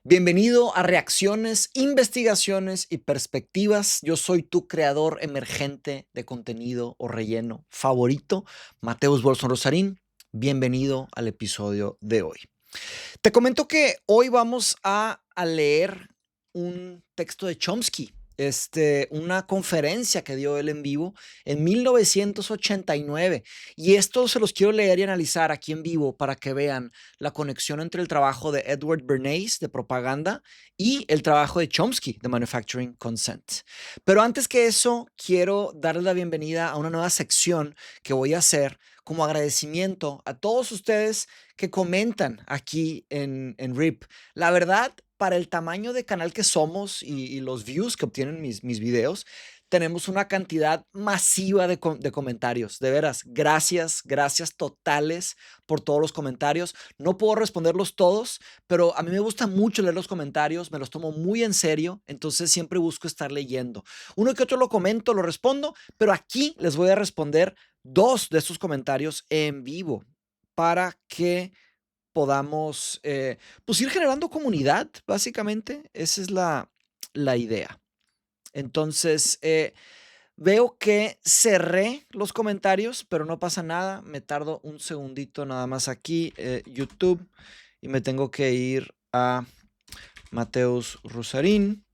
Bienvenido a Reacciones, Investigaciones y Perspectivas. Yo soy tu creador emergente de contenido o relleno favorito, Mateus Bolson Rosarín. Bienvenido al episodio de hoy. Te comento que hoy vamos a leer un texto de Chomsky, una conferencia que dio él en vivo en 1989. Y esto se los quiero leer y analizar aquí en vivo para que vean la conexión entre el trabajo de Edward Bernays de propaganda y el trabajo de Chomsky de Manufacturing Consent. Pero antes que eso, quiero darles la bienvenida a una nueva sección que voy a hacer como agradecimiento a todos ustedes que comentan aquí en RIP. La verdad, para el tamaño de canal que somos y los views que obtienen mis videos, tenemos una cantidad masiva de comentarios. De veras, gracias totales por todos los comentarios. No puedo responderlos todos, pero a mí me gusta mucho leer los comentarios, me los tomo muy en serio, entonces siempre busco estar leyendo. Uno que otro lo comento, lo respondo, pero aquí les voy a responder dos de estos comentarios en vivo para que podamos pues ir generando comunidad, básicamente. Esa es la idea. Entonces, veo que cerré los comentarios, pero no pasa nada. Me tardo un segundito nada más aquí, YouTube, y me tengo que ir a Mateus Rusarín,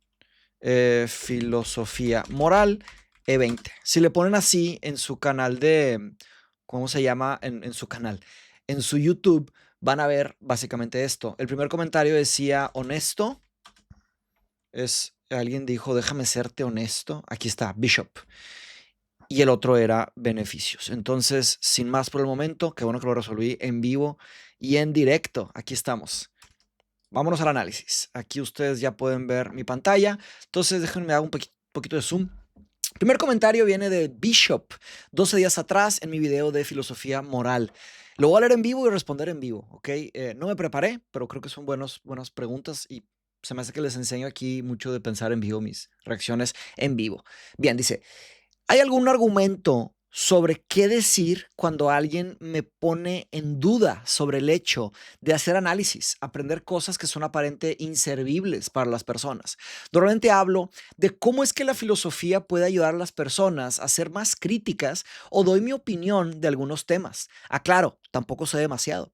Filosofía Moral, E20. Si le ponen así en su canal de, ¿cómo se llama? En su canal, en su YouTube, van a ver básicamente esto. El primer comentario decía honesto. Alguien dijo, déjame serte honesto. Aquí está, Bishop. Y el otro era beneficios. Entonces, sin más por el momento, qué bueno que lo resolví en vivo y en directo. Aquí estamos. Vámonos al análisis. Aquí ustedes ya pueden ver mi pantalla. Entonces, déjenme hago un poquito de zoom. Primer comentario viene de Bishop, 12 días atrás en mi video de filosofía moral. Lo voy a leer en vivo y responder en vivo, ¿ok? No me preparé, pero creo que son buenas preguntas y se me hace que les enseño aquí mucho de pensar en vivo, mis reacciones en vivo. Bien, dice, ¿hay algún argumento sobre qué decir cuando alguien me pone en duda sobre el hecho de hacer análisis, aprender cosas que son aparentemente inservibles para las personas? Normalmente hablo de cómo es que la filosofía puede ayudar a las personas a ser más críticas o doy mi opinión de algunos temas. Aclaro, tampoco sé demasiado.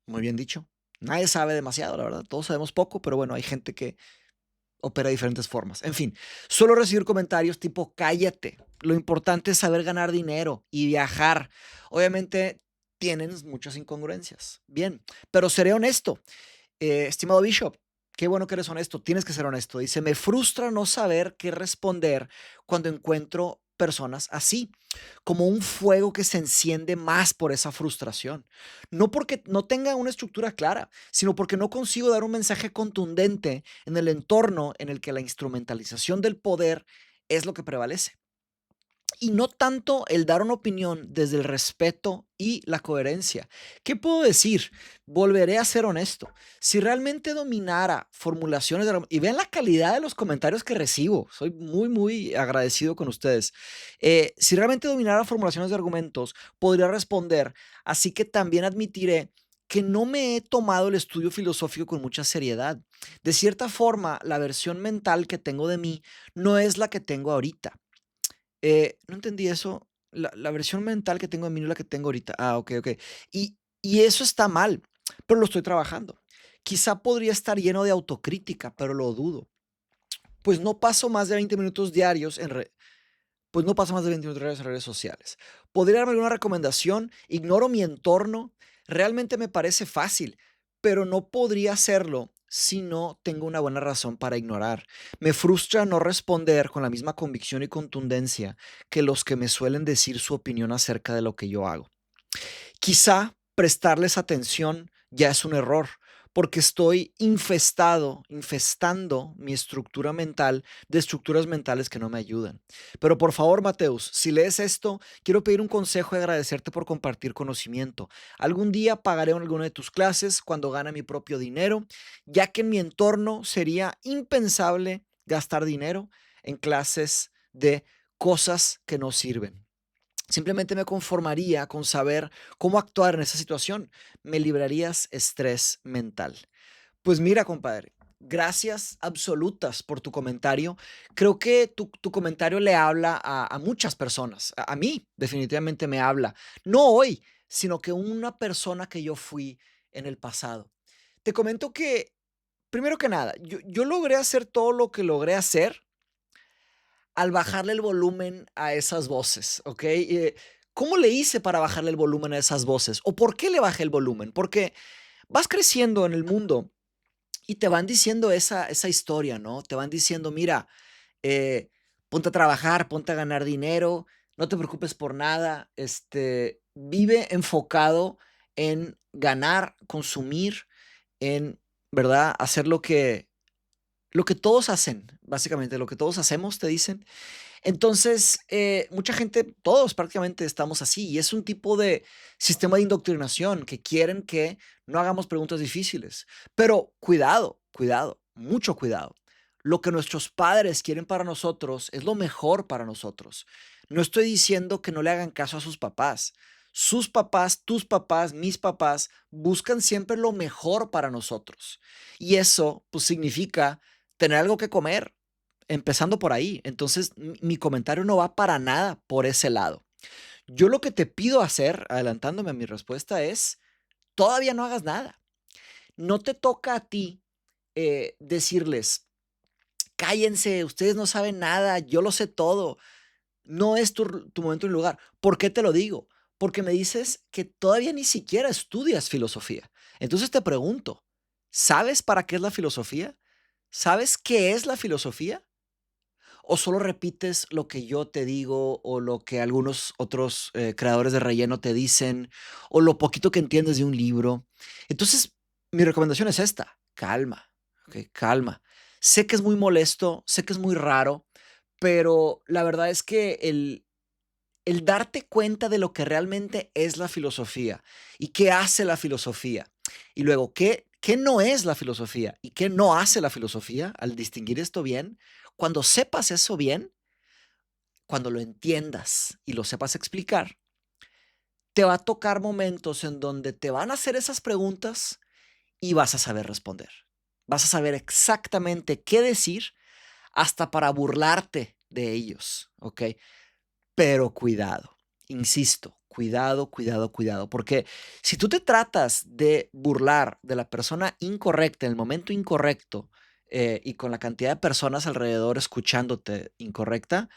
Muy bien dicho. Nadie sabe demasiado, la verdad. Todos sabemos poco, pero bueno, hay gente que opera de diferentes formas. En fin, suelo recibir comentarios tipo cállate. Lo importante es saber ganar dinero y viajar. Obviamente tienen muchas incongruencias. Bien, pero seré honesto. Estimado Bishop, qué bueno que eres honesto. Tienes que ser honesto. Dice, me frustra no saber qué responder cuando encuentro personas así, como un fuego que se enciende más por esa frustración. No porque no tenga una estructura clara, sino porque no consigo dar un mensaje contundente en el entorno en el que la instrumentalización del poder es lo que prevalece. Y no tanto el dar una opinión desde el respeto y la coherencia. ¿Qué puedo decir? Volveré a ser honesto. Si realmente dominara formulaciones y vean la calidad de los comentarios que recibo, soy muy agradecido con ustedes. Si realmente dominara formulaciones de argumentos, podría responder, así que también admitiré que no me he tomado el estudio filosófico con mucha seriedad. De cierta forma, la versión mental que tengo de mí no es la que tengo ahorita. No entendí eso. La versión mental que tengo de mí no es la que tengo ahorita. Ah, ok. Y eso está mal, pero lo estoy trabajando. Quizá podría estar lleno de autocrítica, pero lo dudo. Pues no paso más de 20 minutos diarios pues no paso más de 20 minutos diarios en redes sociales. ¿Podría darme alguna recomendación? Ignoro mi entorno. Realmente me parece fácil, pero no podría hacerlo si no tengo una buena razón para ignorar. Me frustra no responder con la misma convicción y contundencia que los que me suelen decir su opinión acerca de lo que yo hago. Quizá prestarles atención ya es un error, porque estoy infestando mi estructura mental de estructuras mentales que no me ayudan. Pero por favor, Mateus, si lees esto, quiero pedir un consejo y agradecerte por compartir conocimiento. Algún día pagaré alguna de tus clases cuando gane mi propio dinero, ya que en mi entorno sería impensable gastar dinero en clases de cosas que no sirven. Simplemente me conformaría con saber cómo actuar en esa situación. Me librarías estrés mental. Pues mira, compadre, gracias absolutas por tu comentario. Creo que tu comentario le habla a muchas personas. A mí definitivamente me habla. No hoy, sino que una persona que yo fui en el pasado. Te comento que, primero que nada, yo logré hacer todo lo que logré hacer al bajarle el volumen a esas voces, ¿ok? ¿Cómo le hice para bajarle el volumen a esas voces? ¿O por qué le bajé el volumen? Porque vas creciendo en el mundo y te van diciendo esa historia, ¿no? Te van diciendo, mira, eh, ponte a trabajar, ponte a ganar dinero, no te preocupes por nada, vive enfocado en ganar, consumir, en, ¿verdad? Hacer lo que todos hacen, básicamente, lo que todos hacemos, te dicen. Entonces, mucha gente, todos prácticamente estamos así, y es un tipo de sistema de indoctrinación que quieren que no hagamos preguntas difíciles. Pero cuidado, cuidado, mucho cuidado. Lo que nuestros padres quieren para nosotros es lo mejor para nosotros. No estoy diciendo que no le hagan caso a sus papás. Sus papás, tus papás, mis papás buscan siempre lo mejor para nosotros. Y eso, pues, significa tener algo que comer, empezando por ahí. Entonces, mi comentario no va para nada por ese lado. Yo lo que te pido hacer, adelantándome a mi respuesta, es todavía no hagas nada. No te toca a ti decirles, cállense, ustedes no saben nada, yo lo sé todo. No es tu momento ni lugar. ¿Por qué te lo digo? Porque me dices que todavía ni siquiera estudias filosofía. Entonces te pregunto, ¿sabes para qué es la filosofía? ¿Sabes qué es la filosofía? ¿O solo repites lo que yo te digo o lo que algunos otros creadores de relleno te dicen o lo poquito que entiendes de un libro? Entonces, mi recomendación es esta, calma, ¿ok? Calma. Sé que es muy molesto, sé que es muy raro, pero la verdad es que el darte cuenta de lo que realmente es la filosofía y qué hace la filosofía y luego qué no es la filosofía y qué no hace la filosofía, al distinguir esto bien, cuando sepas eso bien, cuando lo entiendas y lo sepas explicar, te va a tocar momentos en donde te van a hacer esas preguntas y vas a saber responder. Vas a saber exactamente qué decir hasta para burlarte de ellos, ¿ok? Pero cuidado, insisto, cuidado, cuidado, cuidado, porque si tú te tratas de burlar de la persona incorrecta en el momento incorrecto y con la cantidad de personas alrededor escuchándote incorrecta,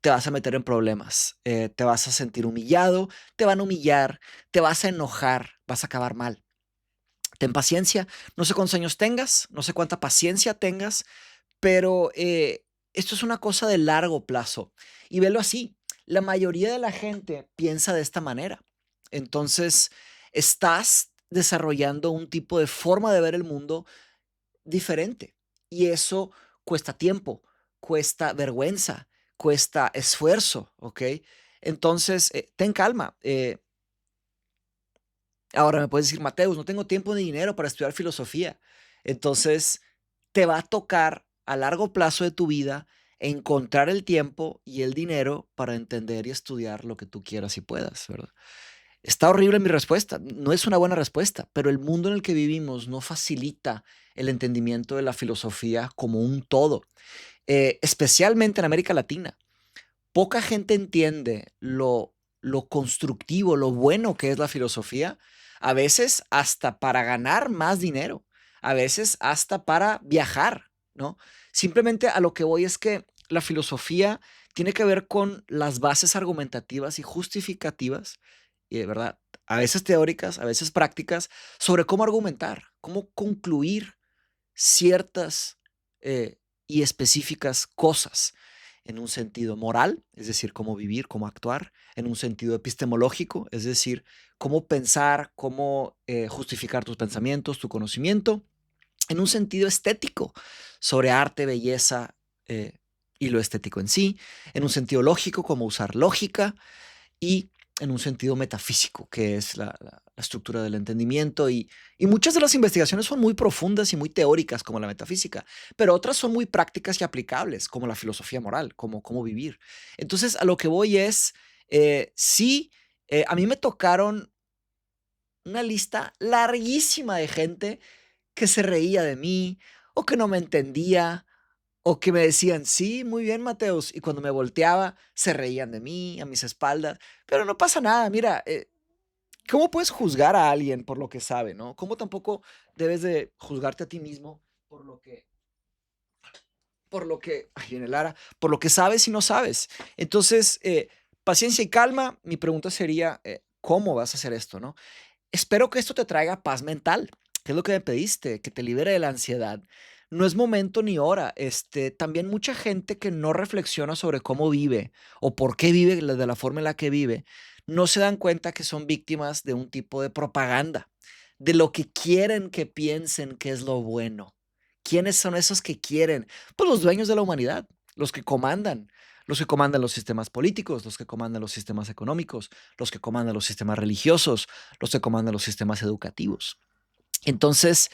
te vas a meter en problemas, te vas a sentir humillado, te van a humillar, te vas a enojar, vas a acabar mal. Ten paciencia, no sé cuántos años tengas, no sé cuánta paciencia tengas, pero esto es una cosa de largo plazo. Y velo así, la mayoría de la gente piensa de esta manera. Entonces, estás desarrollando un tipo de forma de ver el mundo diferente. Y eso cuesta tiempo, cuesta vergüenza, cuesta esfuerzo, ¿ok? Entonces, ten calma. Ahora me puedes decir, Mateus, no tengo tiempo ni dinero para estudiar filosofía. Entonces, te va a tocar a largo plazo de tu vida encontrar el tiempo y el dinero para entender y estudiar lo que tú quieras y puedas, ¿verdad? Está horrible mi respuesta, no es una buena respuesta, pero el mundo en el que vivimos no facilita el entendimiento de la filosofía como un todo, especialmente en América Latina. Poca gente entiende lo constructivo, lo bueno que es la filosofía, a veces hasta para ganar más dinero, a veces hasta para viajar, ¿no? Simplemente a lo que voy es que la filosofía tiene que ver con las bases argumentativas y justificativas, ¿verdad? A veces teóricas, a veces prácticas, sobre cómo argumentar, cómo concluir ciertas y específicas cosas en un sentido moral, es decir, cómo vivir, cómo actuar, en un sentido epistemológico, es decir, cómo pensar, cómo justificar tus pensamientos, tu conocimiento, en un sentido estético, sobre arte, belleza y lo estético en sí, en un sentido lógico, cómo usar lógica y en un sentido metafísico, que es la estructura del entendimiento. Y muchas de las investigaciones son muy profundas y muy teóricas, como la metafísica, pero otras son muy prácticas y aplicables, como la filosofía moral, como cómo vivir. Entonces, a lo que voy es, sí, a mí me tocaron una lista larguísima de gente que se reía de mí, o que no me entendía, o que me decían, sí, muy bien, Mateus, y cuando me volteaba, se reían de mí, a mis espaldas, pero no pasa nada, mira, ¿cómo puedes juzgar a alguien por lo que sabe, no? ¿Cómo tampoco debes de juzgarte a ti mismo por lo que ay, viene Lara, por lo que sabes y no sabes? Entonces, paciencia y calma. Mi pregunta sería, ¿cómo vas a hacer esto, no? Espero que esto te traiga paz mental, que es lo que me pediste, que te libere de la ansiedad. No es momento ni hora. También mucha gente que no reflexiona sobre cómo vive o por qué vive de la forma en la que vive, no se dan cuenta que son víctimas de un tipo de propaganda, de lo que quieren que piensen que es lo bueno. ¿Quiénes son esos que quieren? Pues los dueños de la humanidad, los que comandan los sistemas políticos, los que comandan los sistemas económicos, los que comandan los sistemas religiosos, los que comandan los sistemas educativos. Entonces,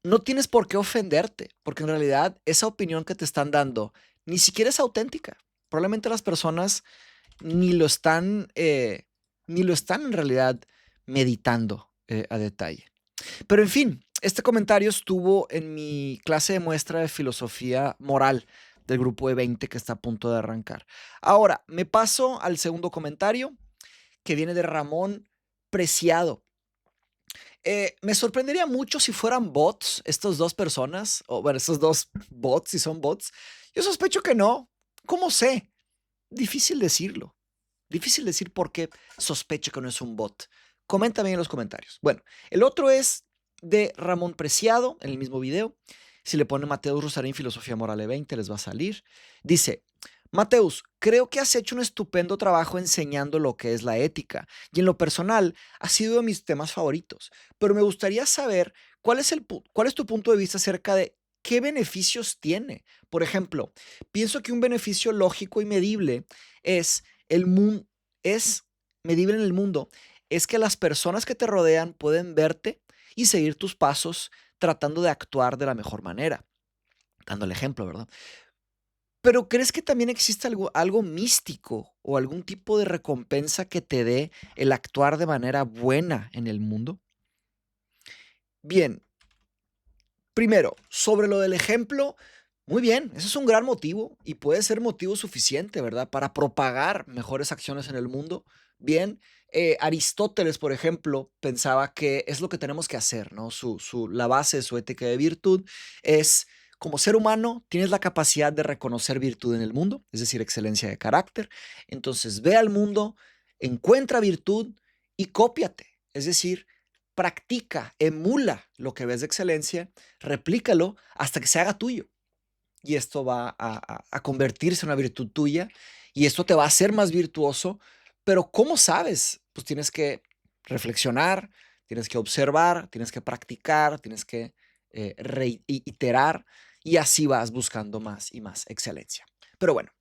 no tienes por qué ofenderte, porque en realidad esa opinión que te están dando ni siquiera es auténtica. Probablemente las personas ni lo están, ni lo están en realidad meditando a detalle. Pero en fin, este comentario estuvo en mi clase de muestra de filosofía moral del grupo de 20 que está a punto de arrancar. Ahora, me paso al segundo comentario que viene de Ramón Preciado. Me sorprendería mucho si fueran bots estas dos personas, o bueno, estos dos bots, si son bots. Yo sospecho que no. ¿Cómo sé? Difícil decirlo. Difícil decir por qué sospecho que no es un bot. Coméntame en los comentarios. Bueno, el otro es de Ramón Preciado, en el mismo video. Si le ponen Mateus Rosarín Filosofía Moral E20, les va a salir. Dice, Mateus, creo que has hecho un estupendo trabajo enseñando lo que es la ética y en lo personal ha sido de mis temas favoritos, pero me gustaría saber cuál es tu punto de vista acerca de qué beneficios tiene. Por ejemplo, pienso que un beneficio lógico y medible es el mundo, es medible en el mundo, es que las personas que te rodean pueden verte y seguir tus pasos tratando de actuar de la mejor manera, dando el ejemplo, ¿verdad? Pero ¿crees que también existe algo místico o algún tipo de recompensa que te dé el actuar de manera buena en el mundo? Bien, primero, sobre lo del ejemplo, muy bien, ese es un gran motivo y puede ser motivo suficiente, ¿verdad? Para propagar mejores acciones en el mundo. Bien, Aristóteles, por ejemplo, pensaba que es lo que tenemos que hacer, ¿no? La base de su ética de virtud es, como ser humano, tienes la capacidad de reconocer virtud en el mundo, es decir, excelencia de carácter. Entonces, ve al mundo, encuentra virtud y cópiate. Es decir, practica, emula lo que ves de excelencia, replícalo hasta que se haga tuyo. Y esto va a convertirse en una virtud tuya y esto te va a hacer más virtuoso. Pero ¿cómo sabes? Pues tienes que reflexionar, tienes que observar, tienes que practicar, tienes que reiterar y así vas buscando más y más excelencia. Pero bueno,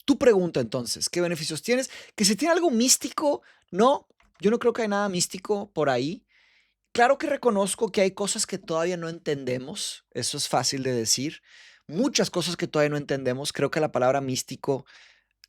tu pregunta entonces, ¿qué beneficios tienes? Que si tiene algo místico, no, yo no creo que hay nada místico por ahí. Claro que reconozco que hay cosas que todavía no entendemos, eso es fácil de decir. Muchas cosas que todavía no entendemos. Creo que la palabra místico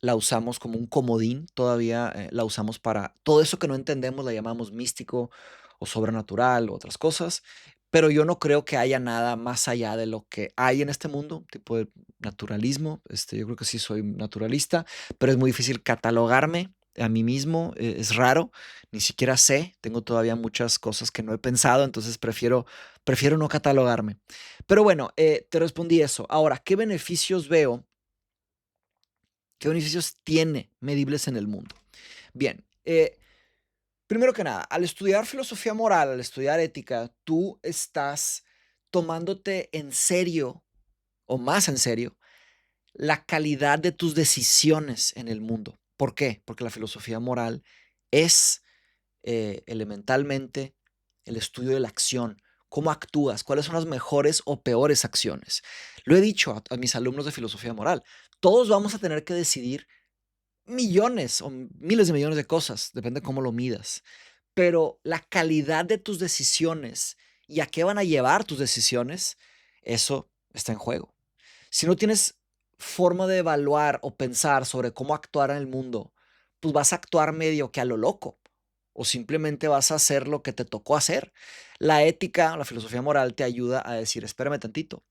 la usamos como un comodín, todavía la usamos para todo eso que no entendemos, la llamamos místico o sobrenatural o otras cosas. Pero yo no creo que haya nada más allá de lo que hay en este mundo, tipo de naturalismo. Yo creo que sí soy naturalista, pero es muy difícil catalogarme a mí mismo, es raro, ni siquiera sé, tengo todavía muchas cosas que no he pensado, entonces prefiero no catalogarme. Pero bueno, te respondí eso. Ahora, ¿qué beneficios veo? ¿Qué beneficios tiene medibles en el mundo? Bien, primero que nada, al estudiar filosofía moral, al estudiar ética, tú estás tomándote en serio, o más en serio, la calidad de tus decisiones en el mundo. ¿Por qué? Porque la filosofía moral es elementalmente el estudio de la acción, cómo actúas, cuáles son las mejores o peores acciones. Lo he dicho a mis alumnos de filosofía moral, todos vamos a tener que decidir millones o miles de millones de cosas, depende de cómo lo midas, pero la calidad de tus decisiones y a qué van a llevar tus decisiones, eso está en juego. Si no tienes forma de evaluar o pensar sobre cómo actuar en el mundo, pues vas a actuar medio que a lo loco o simplemente vas a hacer lo que te tocó hacer. La ética, la filosofía moral te ayuda a decir, espérame tantito,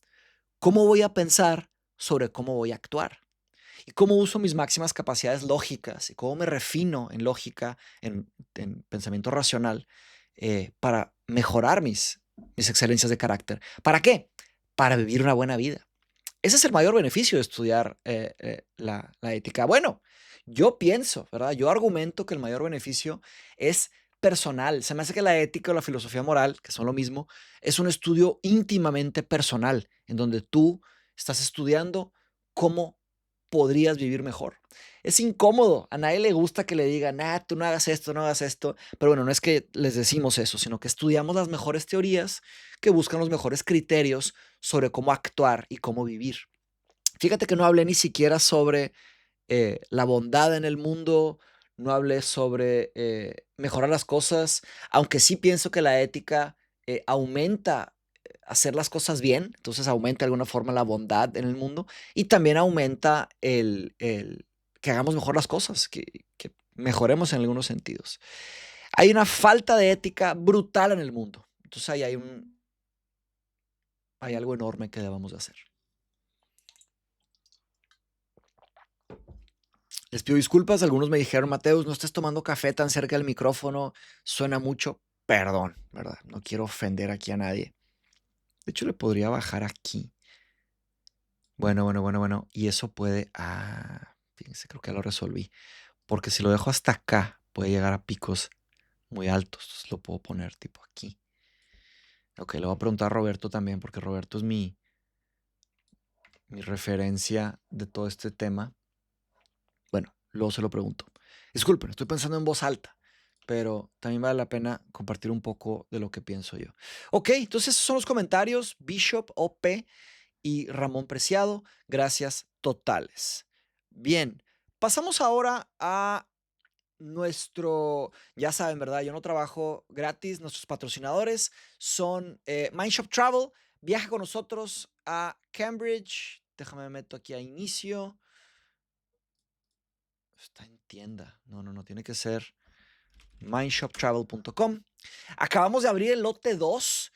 ¿cómo voy a pensar sobre cómo voy a actuar? Y cómo uso mis máximas capacidades lógicas y cómo me refino en lógica, en pensamiento racional, para mejorar mis excelencias de carácter. ¿Para qué? Para vivir una buena vida. Ese es el mayor beneficio de estudiar la ética. Bueno, yo pienso, ¿verdad? Yo argumento que el mayor beneficio es personal. Se me hace que la ética o la filosofía moral, que son lo mismo, es un estudio íntimamente personal, en donde tú estás estudiando cómo podrías vivir mejor. Es incómodo, a nadie le gusta que le digan, tú no hagas esto, no hagas esto, pero bueno, no es que les decimos eso, sino que estudiamos las mejores teorías que buscan los mejores criterios sobre cómo actuar y cómo vivir. Fíjate que no hablé ni siquiera sobre la bondad en el mundo, no hablé sobre mejorar las cosas, aunque sí pienso que la ética aumenta hacer las cosas bien, entonces aumenta de alguna forma la bondad en el mundo y también aumenta el que hagamos mejor las cosas, que mejoremos en algunos sentidos. Hay una falta de ética brutal en el mundo, entonces ahí hay algo enorme que debamos de hacer. Les pido disculpas, algunos me dijeron, Mateus, no estés tomando café tan cerca del micrófono, suena mucho. Perdón, ¿verdad? No quiero ofender aquí a nadie. De hecho, le podría bajar aquí. Bueno. Y eso puede... fíjense, creo que ya lo resolví. Porque si lo dejo hasta acá, puede llegar a picos muy altos. Entonces lo puedo poner tipo aquí. Ok, le voy a preguntar a Roberto también, porque Roberto es mi referencia de todo este tema. Bueno, luego se lo pregunto. Disculpen, estoy pensando en voz alta, pero también vale la pena compartir un poco de lo que pienso yo. Ok, entonces esos son los comentarios. Bishop, OP y Ramón Preciado. Gracias totales. Bien, pasamos ahora a ya saben, ¿verdad? Yo no trabajo gratis. Nuestros patrocinadores son Mindshop Travel. Viaja con nosotros a Cambridge. Déjame meto aquí a inicio. Está en tienda. No, tiene que ser mindshoptravel.com. Acabamos de abrir el lote 2.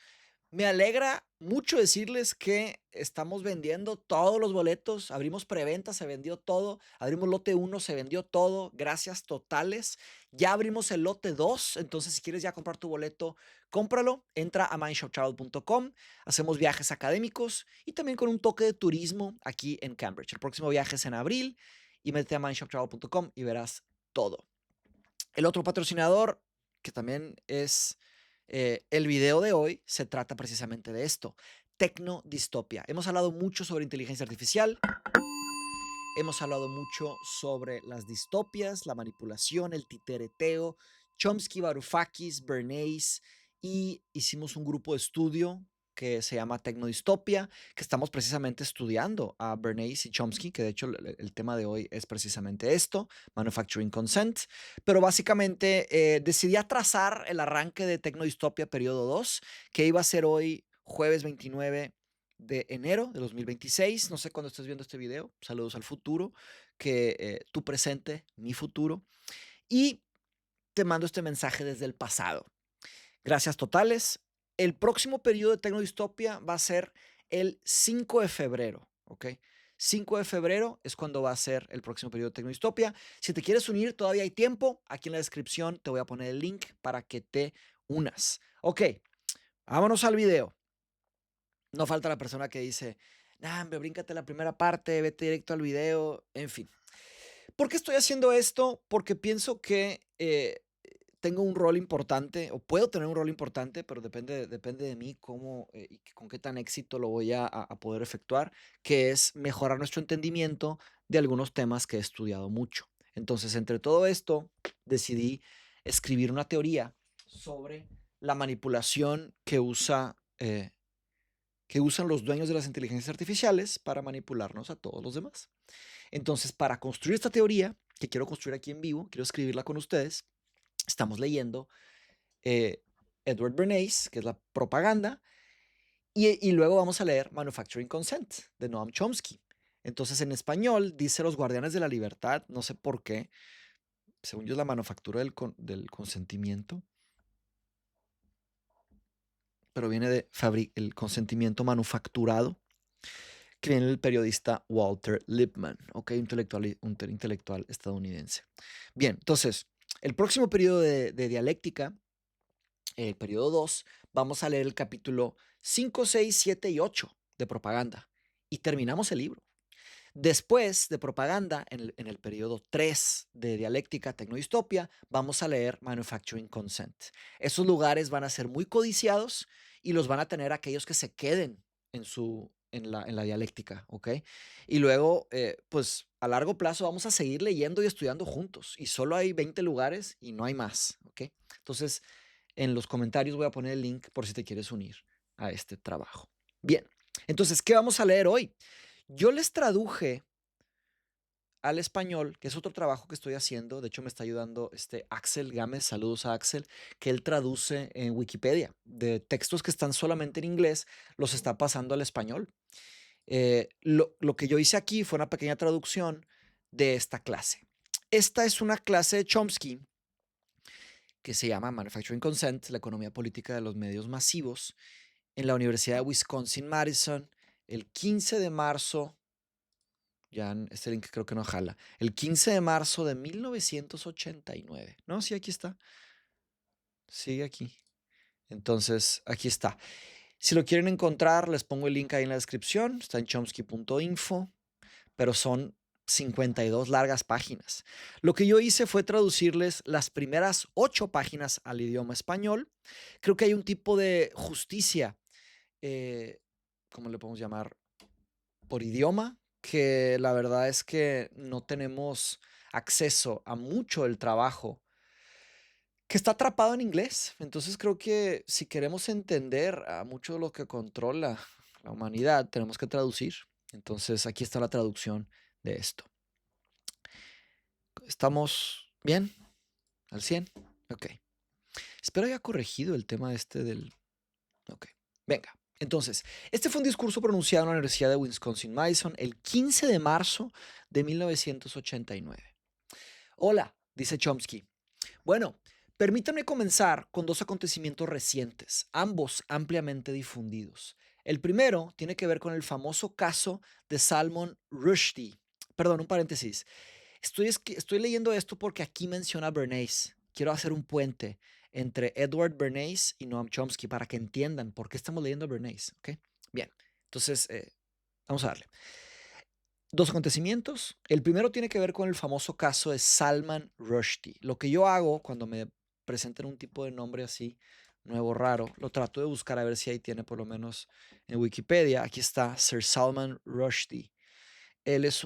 Me alegra mucho decirles que estamos vendiendo todos los boletos. Abrimos preventa, se vendió todo. Abrimos lote 1, se vendió todo. Gracias totales. Ya abrimos el lote 2. Entonces, si quieres ya comprar tu boleto, cómpralo. Entra a mindshoptravel.com. Hacemos viajes académicos y también con un toque de turismo aquí en Cambridge. El próximo viaje es en abril y métete a mindshoptravel.com y verás todo. El otro patrocinador, que también es el video de hoy, se trata precisamente de esto, Tecnodistopia. Hemos hablado mucho sobre inteligencia artificial, hemos hablado mucho sobre las distopias, la manipulación, el titereteo, Chomsky, Varoufakis, Bernays, y hicimos un grupo de estudio que se llama Tecnodistopia, que estamos precisamente estudiando a Bernays y Chomsky, que de hecho el tema de hoy es precisamente esto, Manufacturing Consent, pero básicamente decidí atrasar el arranque de Tecnodistopia periodo 2, que iba a ser hoy jueves 29 de enero de 2026. No sé cuándo estés viendo este video. Saludos al futuro, que tu presente, mi futuro. Y te mando este mensaje desde el pasado. Gracias totales. El próximo periodo de Tecnodistopia va a ser el 5 de febrero, ¿ok? 5 de febrero es cuando va a ser el próximo periodo de Tecnodistopia. Si te quieres unir, todavía hay tiempo. Aquí en la descripción te voy a poner el link para que te unas. Ok, vámonos al video. No falta la persona que dice, nah, hombre, bríncate la primera parte, vete directo al video, en fin. ¿Por qué estoy haciendo esto? Porque pienso que tengo un rol importante, o puedo tener un rol importante, pero depende de mí cómo y con qué tan éxito lo voy a poder efectuar, que es mejorar nuestro entendimiento de algunos temas que he estudiado mucho. Entonces, entre todo esto, decidí escribir una teoría sobre la manipulación que usan los dueños de las inteligencias artificiales para manipularnos a todos los demás. Entonces, para construir esta teoría, que quiero construir aquí en vivo, quiero escribirla con ustedes, estamos leyendo Edward Bernays, que es la propaganda, y luego vamos a leer Manufacturing Consent, de Noam Chomsky. Entonces, en español dice Los Guardianes de la Libertad, no sé por qué, según yo, es la manufactura del consentimiento, pero viene de el consentimiento manufacturado, que viene del periodista Walter Lippmann, ¿ok? Un intelectual estadounidense. Bien, entonces, el próximo periodo de dialéctica, el periodo 2, vamos a leer el capítulo 5, 6, 7 y 8 de propaganda y terminamos el libro. Después de propaganda, en el periodo 3 de dialéctica tecnodistopia, vamos a leer Manufacturing Consent. Esos lugares van a ser muy codiciados y los van a tener aquellos que se queden en la dialéctica, ¿ok? Y luego, pues a largo plazo vamos a seguir leyendo y estudiando juntos. Y solo hay 20 lugares y no hay más, ¿ok? Entonces, en los comentarios voy a poner el link por si te quieres unir a este trabajo. Bien, entonces, ¿qué vamos a leer hoy? Yo les traduje al español, que es otro trabajo que estoy haciendo. De hecho, me está ayudando Axel Gámez, saludos a Axel, que él traduce en Wikipedia de textos que están solamente en inglés, los está pasando al español. Lo que yo hice aquí fue una pequeña traducción de esta clase. Esta es una clase de Chomsky que se llama Manufacturing Consent, la economía política de los medios masivos, en la Universidad de Wisconsin-Madison, el 15 de marzo. Ya este link creo que no jala. El 15 de marzo de 1989. No, sí, aquí está. Sigue aquí. Entonces, aquí está. Si lo quieren encontrar, les pongo el link ahí en la descripción. Está en chomsky.info, pero son 52 largas páginas. Lo que yo hice fue traducirles las primeras 8 páginas al idioma español. Creo que hay un tipo de justicia, ¿cómo le podemos llamar? Por idioma, que la verdad es que no tenemos acceso a mucho del trabajo que está atrapado en inglés. Entonces creo que si queremos entender a mucho de lo que controla la humanidad, tenemos que traducir. Entonces aquí está la traducción de esto. ¿Estamos bien? ¿Al 100? Ok. Espero haya corregido el tema del... Ok. Venga. Entonces, este fue un discurso pronunciado en la Universidad de Wisconsin-Madison el 15 de marzo de 1989. Hola, dice Chomsky. Bueno, permítanme comenzar con 2 acontecimientos recientes, ambos ampliamente difundidos. El primero tiene que ver con el famoso caso de Salman Rushdie. Perdón, un paréntesis. Estoy leyendo esto porque aquí menciona Bernays. Quiero hacer un puente entre Edward Bernays y Noam Chomsky para que entiendan por qué estamos leyendo Bernays. ¿Ok? Bien, entonces vamos a darle. 2 acontecimientos. El primero tiene que ver con el famoso caso de Salman Rushdie. Lo que yo hago cuando me presentan un tipo de nombre así, nuevo, raro, lo trato de buscar a ver si ahí tiene por lo menos en Wikipedia. Aquí está Sir Salman Rushdie. Él es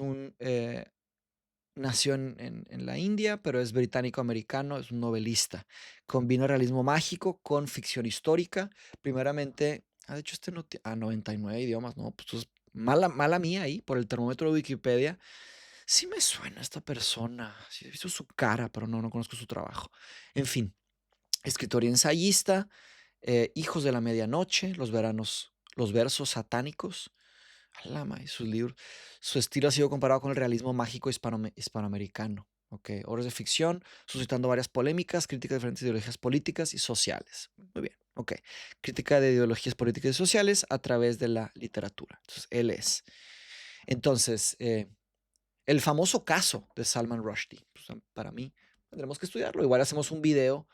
nació en la India, pero es británico-americano, es un novelista. Combina realismo mágico con ficción histórica. Primeramente, de hecho, 99 idiomas, ¿no? Pues mala mía ahí, por el termómetro de Wikipedia. Sí me suena esta persona, sí he visto su cara, pero no conozco su trabajo. En fin, escritor y ensayista, Hijos de la Medianoche, los versos satánicos, Alama y sus libros. Su estilo ha sido comparado con el realismo mágico hispanoamericano. Okay. Obras de ficción, suscitando varias polémicas, crítica de diferentes ideologías políticas y sociales. Muy bien, ok. Crítica de ideologías políticas y sociales a través de la literatura. Entonces, él es. Entonces, el famoso caso de Salman Rushdie, pues, para mí, tendremos que estudiarlo. Igual hacemos un video.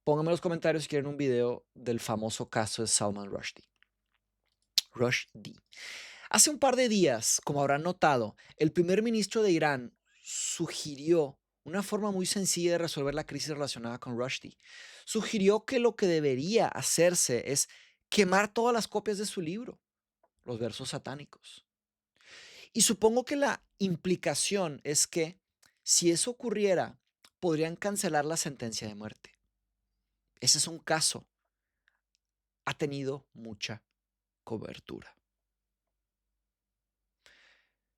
Pónganme en los comentarios si quieren un video del famoso caso de Salman Rushdie. Rushdie. Hace un par de días, como habrán notado, el primer ministro de Irán sugirió una forma muy sencilla de resolver la crisis relacionada con Rushdie. Sugirió que lo que debería hacerse es quemar todas las copias de su libro, Los versos satánicos. Y supongo que la implicación es que si eso ocurriera, podrían cancelar la sentencia de muerte. Ese es un caso. Ha tenido mucha cobertura.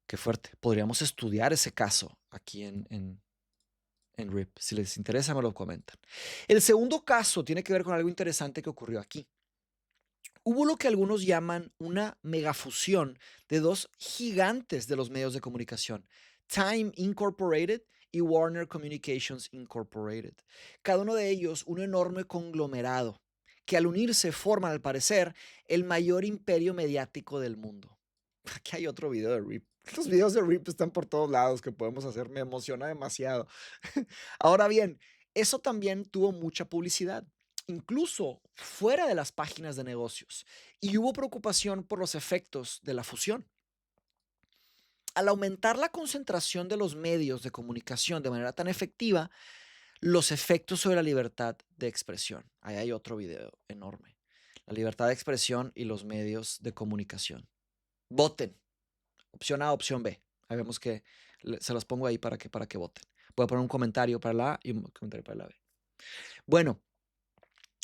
Qué fuerte. Podríamos estudiar ese caso aquí en RIP. Si les interesa, me lo comentan. El segundo caso tiene que ver con algo interesante que ocurrió aquí. Hubo lo que algunos llaman una megafusión de 2 gigantes de los medios de comunicación, Time Incorporated y Warner Communications Incorporated. Cada uno de ellos un enorme conglomerado que al unirse forman, al parecer, el mayor imperio mediático del mundo. Aquí hay otro video de Rip. Los videos de Rip están por todos lados que podemos hacer. Me emociona demasiado. Ahora bien, eso también tuvo mucha publicidad, incluso fuera de las páginas de negocios, y hubo preocupación por los efectos de la fusión. Al aumentar la concentración de los medios de comunicación de manera tan efectiva, los efectos sobre la libertad de expresión. Ahí hay otro video enorme. La libertad de expresión y los medios de comunicación. Voten. Opción A, opción B. Ahí vemos que se las pongo ahí para que voten. Voy a poner un comentario para la A y un comentario para la B. Bueno,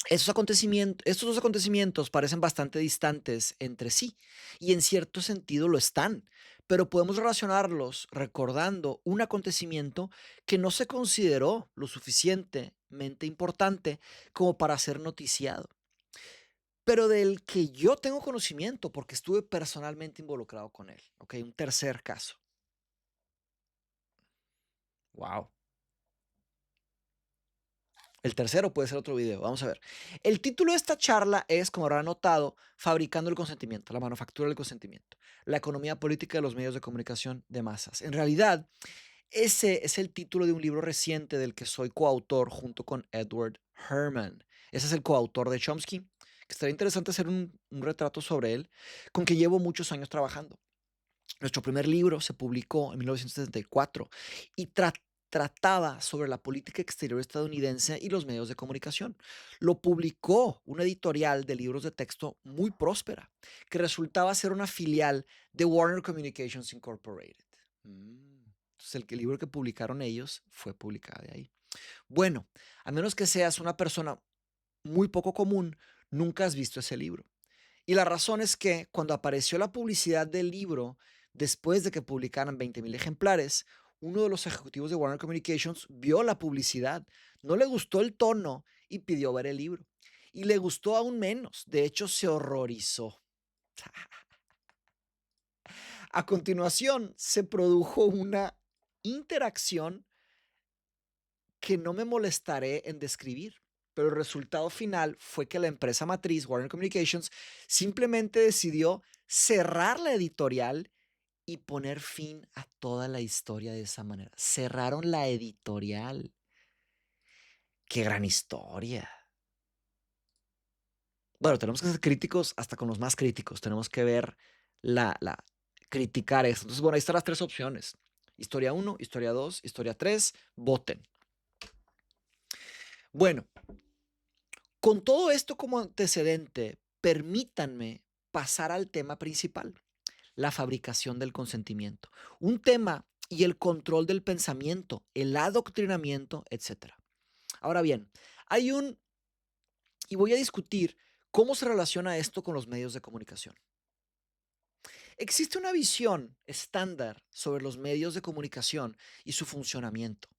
estos dos acontecimientos parecen bastante distantes entre sí y en cierto sentido lo están, pero podemos relacionarlos recordando un acontecimiento que no se consideró lo suficientemente importante como para ser noticiado, pero del que yo tengo conocimiento porque estuve personalmente involucrado con él. Ok, un tercer caso. Wow. El tercero puede ser otro video. Vamos a ver. El título de esta charla es, como habrán notado, Fabricando el consentimiento, la manufactura del consentimiento, la economía política de los medios de comunicación de masas. En realidad, ese es el título de un libro reciente del que soy coautor junto con Edward Herman. Ese es el coautor de Chomsky, que estaría interesante hacer un retrato sobre él, con que llevo muchos años trabajando. Nuestro primer libro se publicó en 1974 y trataba sobre la política exterior estadounidense y los medios de comunicación. Lo publicó una editorial de libros de texto muy próspera, que resultaba ser una filial de Warner Communications Incorporated. Entonces el libro que publicaron ellos fue publicado de ahí. Bueno, a menos que seas una persona muy poco común, nunca has visto ese libro. Y la razón es que cuando apareció la publicidad del libro, después de que publicaran 20,000 ejemplares, uno de los ejecutivos de Warner Communications vio la publicidad, no le gustó el tono y pidió ver el libro. Y le gustó aún menos, de hecho se horrorizó. A continuación, se produjo una interacción que no me molestaré en describir, pero el resultado final fue que la empresa matriz, Warner Communications, simplemente decidió cerrar la editorial y poner fin a toda la historia de esa manera. Cerraron la editorial. ¡Qué gran historia! Bueno, tenemos que ser críticos hasta con los más críticos. Tenemos que ver criticar eso. Entonces, bueno, ahí están las tres opciones. Historia 1, historia 2, historia 3, voten. Bueno, con todo esto como antecedente, permítanme pasar al tema principal, la fabricación del consentimiento. Un tema y el control del pensamiento, el adoctrinamiento, etc. Ahora bien, y voy a discutir cómo se relaciona esto con los medios de comunicación. Existe una visión estándar sobre los medios de comunicación y su funcionamiento.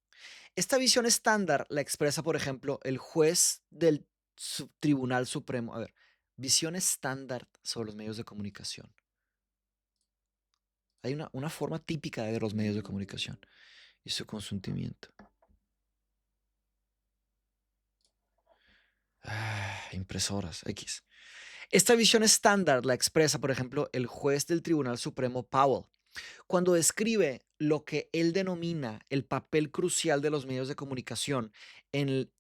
Esta visión estándar la expresa, por ejemplo, el juez del Tribunal Supremo. A ver, visión estándar sobre los medios de comunicación. Hay una forma típica de ver los medios de comunicación y su consentimiento. Impresoras, X. Esta visión estándar la expresa, por ejemplo, el juez del Tribunal Supremo Powell, cuando describe lo que él denomina el papel crucial de los medios de comunicación en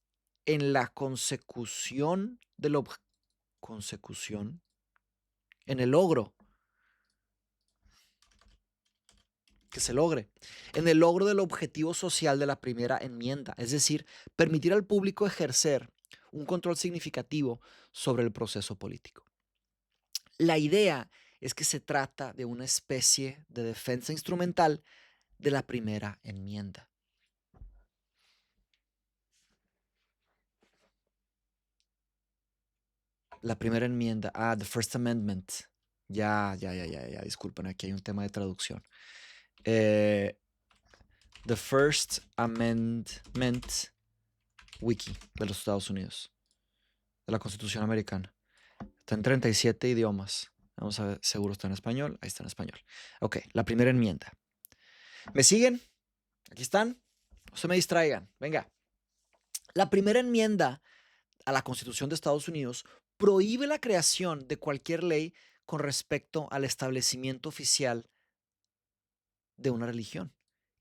la consecución consecución, en el logro que se logre, en el logro del objetivo social de la primera enmienda, es decir, permitir al público ejercer un control significativo sobre el proceso político. La idea es que se trata de una especie de defensa instrumental de la primera enmienda. La primera enmienda, the First Amendment. Ya, disculpen, aquí hay un tema de traducción. The First Amendment Wiki de los Estados Unidos, de la Constitución Americana. Está en 37 idiomas. Vamos a ver, seguro está en español. Ahí está en español. Ok, la primera enmienda. ¿Me siguen? ¿Aquí están? No se me distraigan. Venga. La primera enmienda a la Constitución de Estados Unidos prohíbe la creación de cualquier ley con respecto al establecimiento oficial de una religión,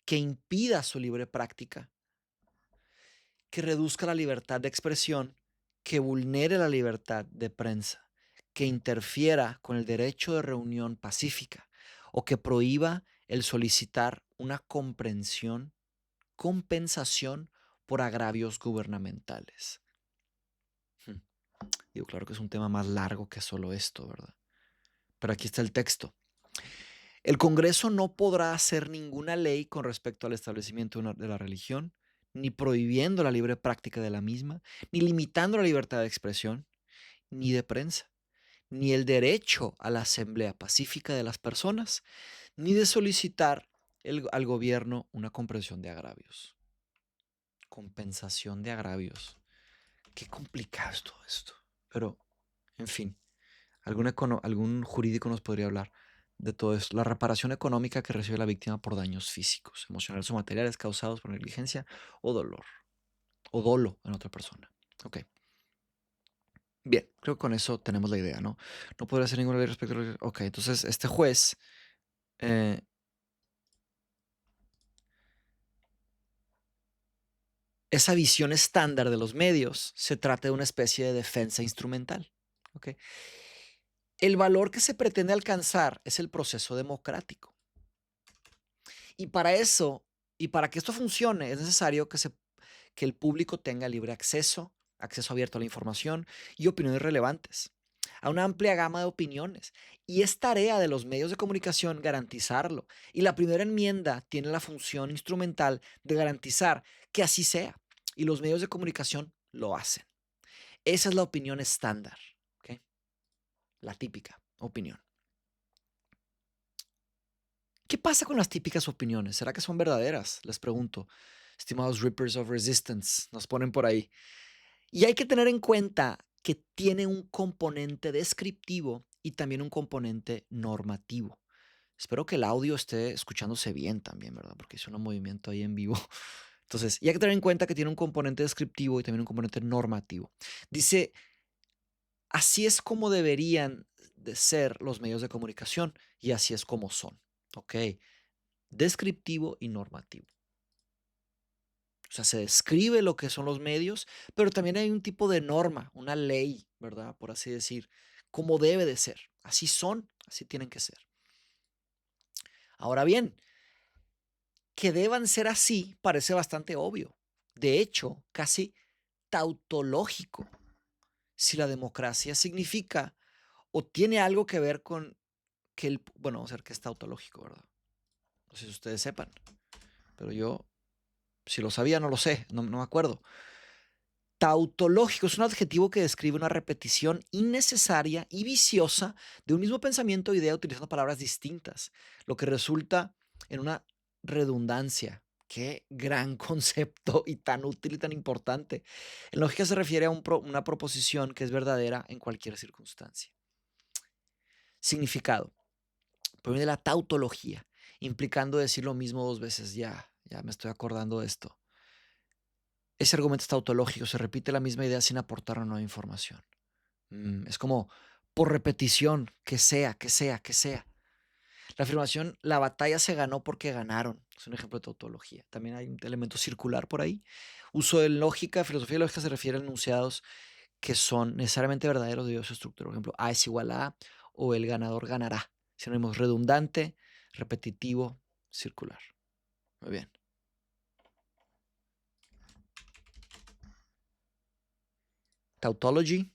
que impida su libre práctica, que reduzca la libertad de expresión, que vulnere la libertad de prensa, que interfiera con el derecho de reunión pacífica o que prohíba el solicitar una compensación por agravios gubernamentales. Digo, claro que es un tema más largo que solo esto, ¿verdad? Pero aquí está el texto. El Congreso no podrá hacer ninguna ley con respecto al establecimiento de la religión, ni prohibiendo la libre práctica de la misma, ni limitando la libertad de expresión, ni de prensa, ni el derecho a la asamblea pacífica de las personas, ni de solicitar al gobierno una comprensión de agravios. Compensación de agravios. Qué complicado es todo esto. Pero, en fin, algún jurídico nos podría hablar de todo esto. La reparación económica que recibe la víctima por daños físicos, emocionales o materiales causados por negligencia o dolor. O dolo en otra persona. Ok. Bien, creo que con eso tenemos la idea, ¿no? No podría hacer ninguna ley respecto a... Ok, entonces este juez... esa visión estándar de los medios se trata de una especie de defensa instrumental. ¿Ok? El valor que se pretende alcanzar es el proceso democrático. Y para eso, y para que esto funcione, es necesario que el público tenga libre acceso abierto a la información y opiniones relevantes, a una amplia gama de opiniones. Y es tarea de los medios de comunicación garantizarlo. Y la primera enmienda tiene la función instrumental de garantizar que así sea. Y los medios de comunicación lo hacen. Esa es la opinión estándar, ¿ok? La típica opinión. ¿Qué pasa con las típicas opiniones? ¿Será que son verdaderas? Les pregunto. Estimados Rippers of Resistance, nos ponen por ahí. Y hay que tener en cuenta que tiene un componente descriptivo y también un componente normativo. Espero que el audio esté escuchándose bien también, ¿verdad? Porque hice un movimiento ahí en vivo. Entonces, y hay que tener en cuenta que tiene un componente descriptivo y también un componente normativo. Dice, así es como deberían de ser los medios de comunicación y así es como son. ¿Ok? Descriptivo y normativo. O sea, se describe lo que son los medios, pero también hay un tipo de norma, una ley, ¿verdad? Por así decir, como debe de ser. Así son, así tienen que ser. Ahora bien, que deban ser así parece bastante obvio. De hecho, casi tautológico. Si la democracia significa o tiene algo que ver con que bueno, vamos a ver qué es tautológico, ¿verdad? No sé si ustedes sepan, pero yo, si lo sabía, no lo sé, no me acuerdo. Tautológico es un adjetivo que describe una repetición innecesaria y viciosa de un mismo pensamiento o idea utilizando palabras distintas, lo que resulta en una redundancia. Qué gran concepto y tan útil y tan importante. En lógica se refiere a una proposición que es verdadera en cualquier circunstancia. Significado. Proviene de la tautología, implicando decir lo mismo dos veces. Ya me estoy acordando de esto. Ese argumento es tautológico, se repite la misma idea sin aportar una nueva información. Es como por repetición, que sea, que sea, que sea. La afirmación, la batalla se ganó porque ganaron, es un ejemplo de tautología. También hay un elemento circular por ahí. Uso de lógica, filosofía lógica se refiere a enunciados que son necesariamente verdaderos debido a su estructura. Por ejemplo, A es igual a A o el ganador ganará. Sinónimos redundante, repetitivo, circular. Muy bien. Tautology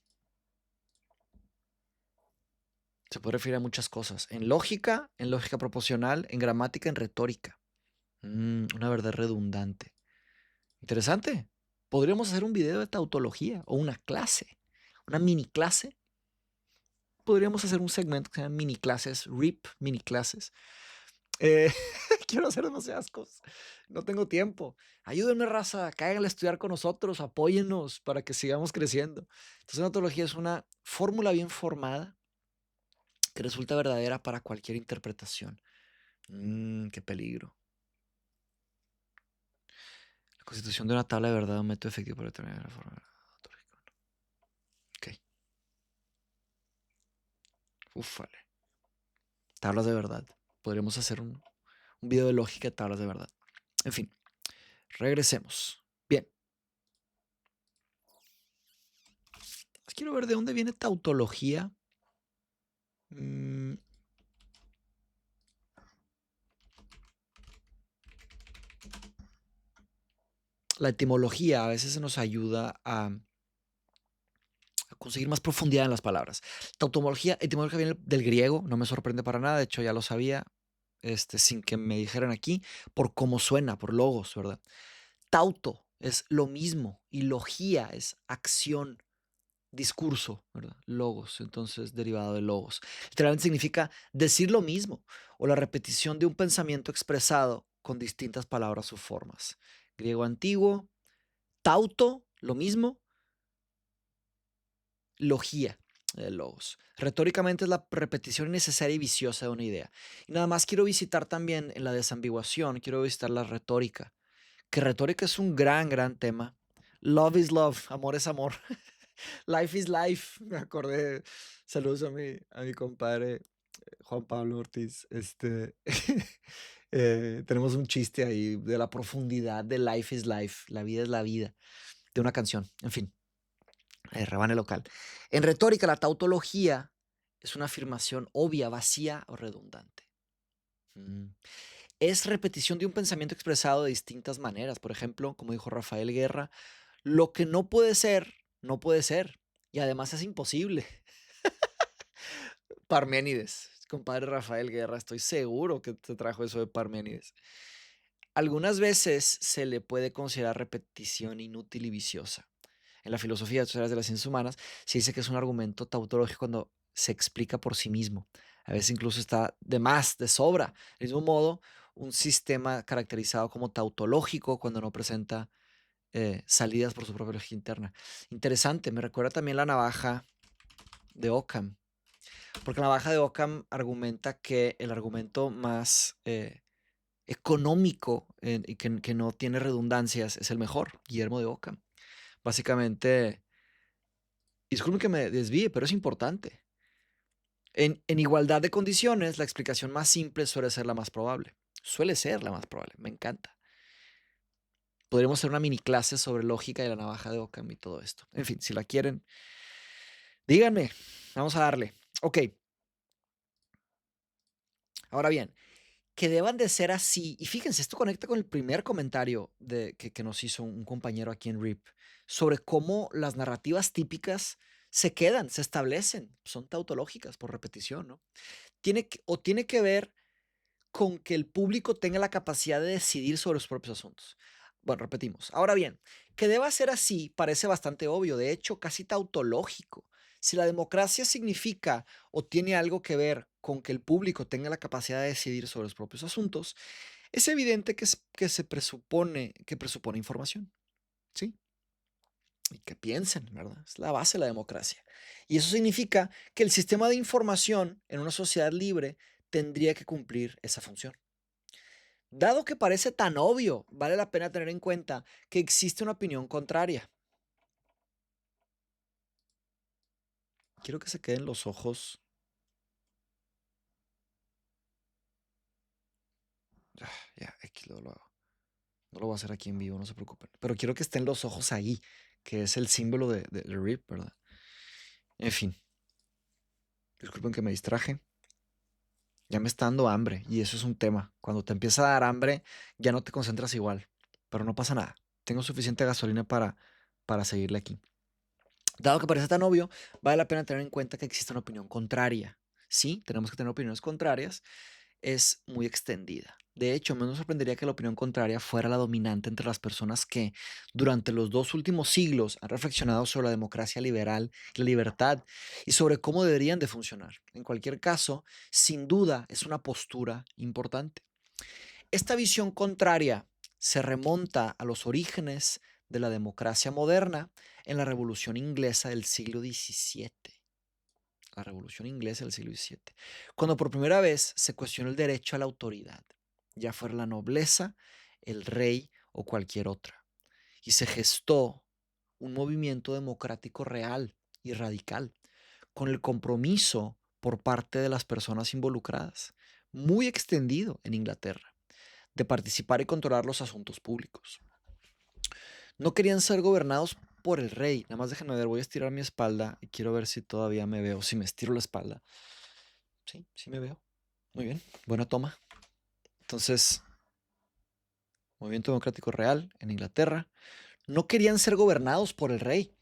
se puede referir a muchas cosas. En lógica proporcional, en gramática, en retórica. Una verdad redundante. Interesante. Podríamos hacer un video de tautología o una clase, una mini clase. Podríamos hacer un segmento que se llama mini clases, RIP, mini clases. Eh, quiero hacer demasiadas cosas. No tengo tiempo. Ayúdenme, raza. Cáiganle a estudiar con nosotros. Apóyennos para que sigamos creciendo. Entonces, una tautología es una fórmula bien formada que resulta verdadera para cualquier interpretación. Qué peligro. Constitución de una tabla de verdad, un método efectivo para determinar la forma. Ok. Ufale. Tablas de verdad. Podríamos hacer un video de lógica de tablas de verdad. En fin, regresemos. Bien. Quiero ver de dónde viene tautología. La etimología a veces nos ayuda a conseguir más profundidad en las palabras. Etimología viene del griego, no me sorprende para nada, de hecho ya lo sabía, sin que me dijeran aquí, por cómo suena, por logos, ¿verdad? Tauto es lo mismo y logía es acción, discurso, ¿verdad? Logos, entonces derivado de logos. Literalmente significa decir lo mismo o la repetición de un pensamiento expresado con distintas palabras o formas. Griego antiguo, tauto, lo mismo, logía de logos. Retóricamente es la repetición innecesaria y viciosa de una idea. Y nada más quiero visitar también en la desambiguación, quiero visitar la retórica, que retórica es un gran tema. Love is love, amor es amor. Life is life. Me acordé. Saludos a mi compadre Juan Pablo Ortiz. Tenemos un chiste ahí de la profundidad de Life is life. La vida es la vida. De una canción. En fin. Rebane local. En retórica, la tautología es una afirmación obvia, vacía o redundante. Es repetición de un pensamiento expresado de distintas maneras. Por ejemplo, como dijo Rafael Guerra, lo que no puede ser, no puede ser. Y además es imposible. Parménides, compadre Rafael Guerra, estoy seguro que te trajo eso de Parménides. Algunas veces se le puede considerar repetición inútil y viciosa. En la filosofía de las ciencias humanas se dice que es un argumento tautológico cuando se explica por sí mismo. A veces incluso está de más, de sobra. Del mismo modo, un sistema caracterizado como tautológico cuando no presenta salidas por su propia lógica interna. Interesante, me recuerda también la navaja de Occam, porque la navaja de Occam argumenta que el argumento más económico y que no tiene redundancias es el mejor, Guillermo de Occam. Básicamente, disculpen que me desvíe, pero es importante. En igualdad de condiciones, la explicación más simple suele ser la más probable. Suele ser la más probable, me encanta. Podríamos hacer una mini clase sobre lógica de la navaja de Occam y todo esto. En fin, si la quieren, díganme. Vamos a darle. Ok. Ahora bien, que deban de ser así. Y fíjense, esto conecta con el primer comentario que nos hizo un compañero aquí en RIP sobre cómo las narrativas típicas se quedan, se establecen, son tautológicas por repetición, ¿no? Tiene que ver con que el público tenga la capacidad de decidir sobre sus propios asuntos. Bueno, repetimos. Ahora bien, que deba ser así parece bastante obvio, de hecho, casi tautológico. Si la democracia significa o tiene algo que ver con que el público tenga la capacidad de decidir sobre los propios asuntos, es evidente que presupone información, ¿sí? Y que piensen, ¿verdad? Es la base de la democracia. Y eso significa que el sistema de información en una sociedad libre tendría que cumplir esa función. Dado que parece tan obvio, vale la pena tener en cuenta que existe una opinión contraria. Quiero que se queden los ojos. Ya, X lo hago. No lo voy a hacer aquí en vivo, no se preocupen. Pero quiero que estén los ojos ahí, que es el símbolo de RIP, ¿verdad? En fin. Disculpen que me distraje. Ya me está dando hambre y eso es un tema. Cuando te empieza a dar hambre, ya no te concentras igual. Pero no pasa nada. Tengo suficiente gasolina para seguirle aquí. Dado que parece tan obvio, vale la pena tener en cuenta que existe una opinión contraria. Sí, tenemos que tener opiniones contrarias. Es muy extendida. De hecho, me sorprendería que la opinión contraria fuera la dominante entre las personas que durante los 2 últimos siglos han reflexionado sobre la democracia liberal, la libertad y sobre cómo deberían de funcionar. En cualquier caso, sin duda es una postura importante. Esta visión contraria se remonta a los orígenes de la democracia moderna en la Revolución Inglesa del siglo XVII. La Revolución Inglesa del siglo XVII, cuando por primera vez se cuestionó el derecho a la autoridad, ya fuera la nobleza, el rey o cualquier otra. y se gestó un movimiento democrático real y radical, con el compromiso por parte de las personas involucradas, muy extendido en Inglaterra, de participar y controlar los asuntos públicos. No querían ser gobernados por el rey. Nada más déjenme ver, voy a estirar mi espalda y quiero ver si todavía me veo, si me estiro la espalda. Sí, sí me veo. Muy bien, buena toma. Entonces, movimiento democrático real en Inglaterra. No querían ser gobernados por el rey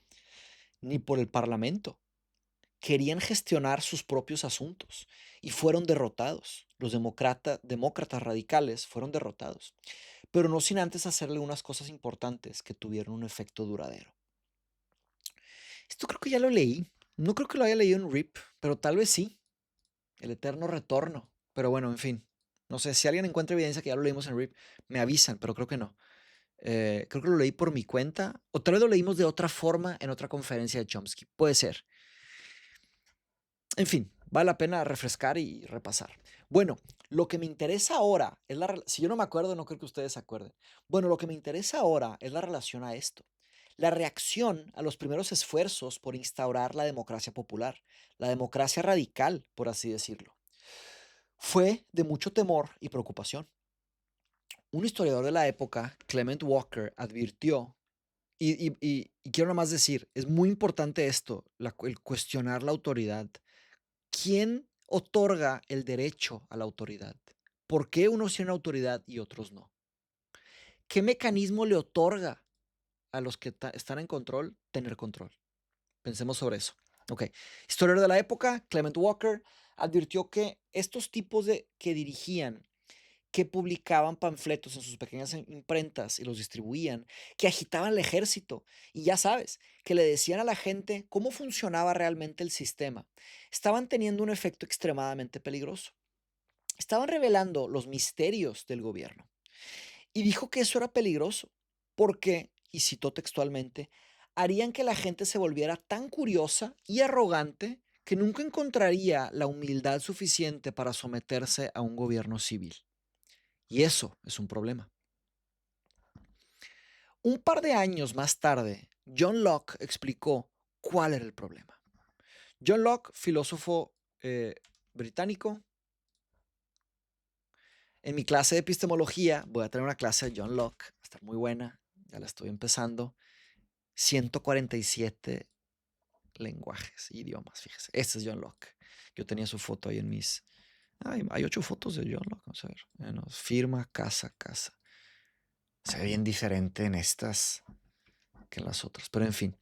ni por el parlamento. Querían gestionar sus propios asuntos y fueron derrotados. Los demócratas radicales fueron derrotados, pero no sin antes hacerle unas cosas importantes que tuvieron un efecto duradero. Esto creo que ya lo leí. No creo que lo haya leído en RIP, pero tal vez sí. El eterno retorno. Pero bueno, en fin. No sé, si alguien encuentra evidencia que ya lo leímos en RIP, me avisan, pero creo que no. Creo que lo leí por mi cuenta, o tal vez lo leímos de otra forma en otra conferencia de Chomsky. Puede ser. En fin, vale la pena refrescar y repasar. Bueno, lo que me interesa ahora es si yo no me acuerdo, no creo que ustedes se acuerden. Bueno, lo que me interesa ahora es la relación a esto. La reacción a los primeros esfuerzos por instaurar la democracia popular, la democracia radical, por así decirlo, fue de mucho temor y preocupación. Un historiador de la época, Clement Walker, advirtió, y quiero nada más decir, es muy importante esto, el cuestionar la autoridad. ¿Quién otorga el derecho a la autoridad? ¿Por qué unos tienen autoridad y otros no? ¿Qué mecanismo le otorga a los que están en control tener control? Pensemos sobre eso. Ok. Historiador de la época, Clement Walker, advirtió que estos tipos que dirigían, que publicaban panfletos en sus pequeñas imprentas y los distribuían, que agitaban el ejército y ya sabes, que le decían a la gente cómo funcionaba realmente el sistema, estaban teniendo un efecto extremadamente peligroso. Estaban revelando los misterios del gobierno. Y dijo que eso era peligroso porque, y citó textualmente, harían que la gente se volviera tan curiosa y arrogante que nunca encontraría la humildad suficiente para someterse a un gobierno civil. Y eso es un problema. Un par de años más tarde, John Locke explicó cuál era el problema. John Locke, filósofo británico. En mi clase de epistemología voy a tener una clase de John Locke, va a estar muy buena, ya la estoy empezando. 147 lenguajes, idiomas, fíjese. Este es John Locke. Yo tenía su foto ahí en mis... hay 8 fotos de John Locke, vamos a ver. Bueno, firma, casa, casa. Se ve bien diferente en estas que en las otras, pero en fin.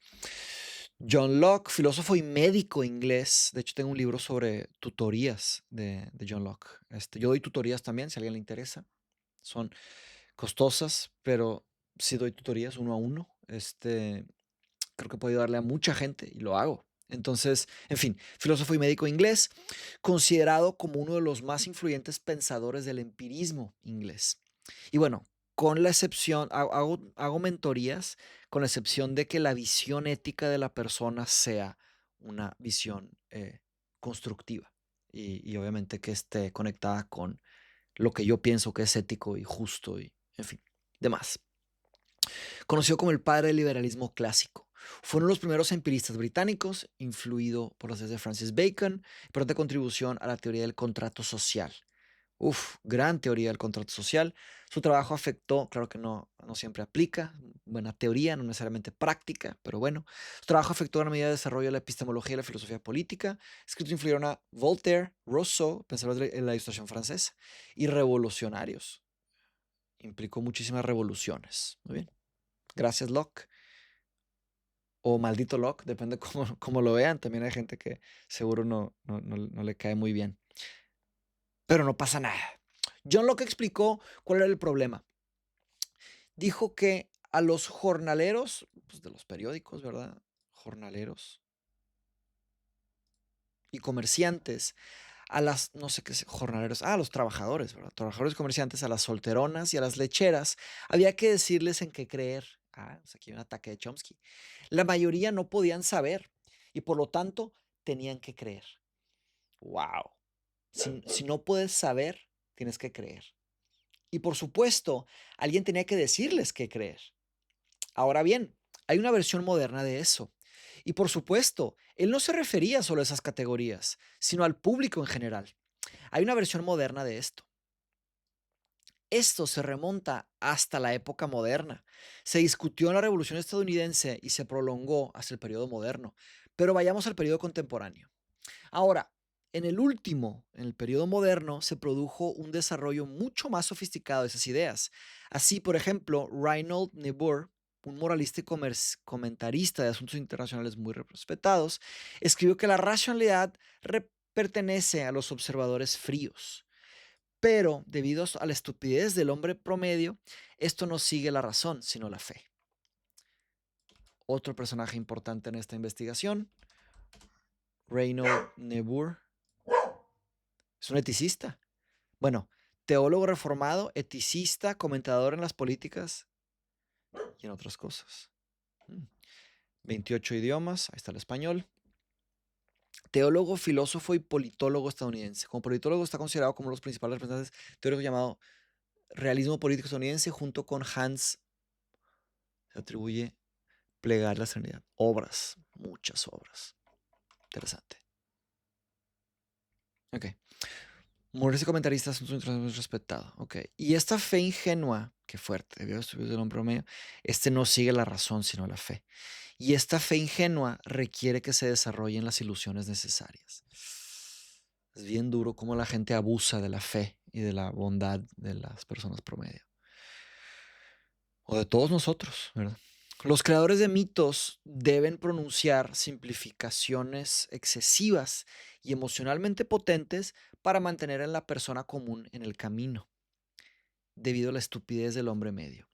John Locke, filósofo y médico inglés. De hecho, tengo un libro sobre tutorías de John Locke. Yo doy tutorías también, si a alguien le interesa. Son costosas, pero sí doy tutorías uno a uno. Creo que puedo darle a mucha gente y lo hago. Entonces, en fin, filósofo y médico inglés, considerado como uno de los más influyentes pensadores del empirismo inglés. Y bueno, con la excepción, hago mentorías con la excepción de que la visión ética de la persona sea una visión constructiva y obviamente que esté conectada con lo que yo pienso que es ético y justo y, en fin, demás. Conocido como el padre del liberalismo clásico. Fue uno de los primeros empiristas británicos, influido por las ideas de Francis Bacon, importante contribución a la teoría del contrato social. Gran teoría del contrato social. Su trabajo afectó, claro que no siempre aplica, buena teoría, no necesariamente práctica, pero bueno. Su trabajo afectó a la medida de desarrollo de la epistemología y la filosofía política. Escritos influyeron a Voltaire, Rousseau, pensadores de la Ilustración francesa, y revolucionarios. Implicó muchísimas revoluciones. Muy bien. Gracias, Locke. O maldito Locke, depende cómo lo vean. También hay gente que seguro no le cae muy bien. Pero no pasa nada. John Locke explicó cuál era el problema. Dijo que a los jornaleros, pues de los periódicos, ¿verdad? Jornaleros y comerciantes, a las, no sé qué, jornaleros, a los trabajadores, ¿verdad? Trabajadores y comerciantes, a las solteronas y a las lecheras, había que decirles en qué creer. Pues aquí hay un ataque de Chomsky. La mayoría no podían saber y por lo tanto tenían que creer. ¡Wow! Si no puedes saber, tienes que creer. Y por supuesto, alguien tenía que decirles qué creer. Ahora bien, hay una versión moderna de eso. Y por supuesto, él no se refería solo a esas categorías, sino al público en general. Hay una versión moderna de esto. Esto se remonta hasta la época moderna. Se discutió en la Revolución estadounidense y se prolongó hasta el periodo moderno. Pero vayamos al periodo contemporáneo. Ahora, en el periodo moderno, se produjo un desarrollo mucho más sofisticado de esas ideas. Así, por ejemplo, Reinhold Niebuhr, un moralista y comentarista de asuntos internacionales muy respetados, escribió que la racionalidad pertenece a los observadores fríos. Pero, debido a la estupidez del hombre promedio, esto no sigue la razón, sino la fe. Otro personaje importante en esta investigación, Reinhold Niebuhr, es un eticista. Bueno, teólogo reformado, eticista, comentador en las políticas y en otras cosas. 28 idiomas, ahí está el español. Teólogo, filósofo y politólogo estadounidense. Como politólogo está considerado como los principales representantes teóricos llamado realismo político estadounidense, junto con Hans, se atribuye plegar la serenidad. Obras, muchas obras. Interesante. Ok. Moralista y comentarista es un respetado. Ok. Y esta fe ingenua, qué fuerte, debió estudiar del hombre promedio, no sigue la razón, sino la fe. Y esta fe ingenua requiere que se desarrollen las ilusiones necesarias. Es bien duro cómo la gente abusa de la fe y de la bondad de las personas promedio. O de todos nosotros, ¿verdad? Los creadores de mitos deben pronunciar simplificaciones excesivas y emocionalmente potentes para mantener a la persona común en el camino, debido a la estupidez del hombre medio.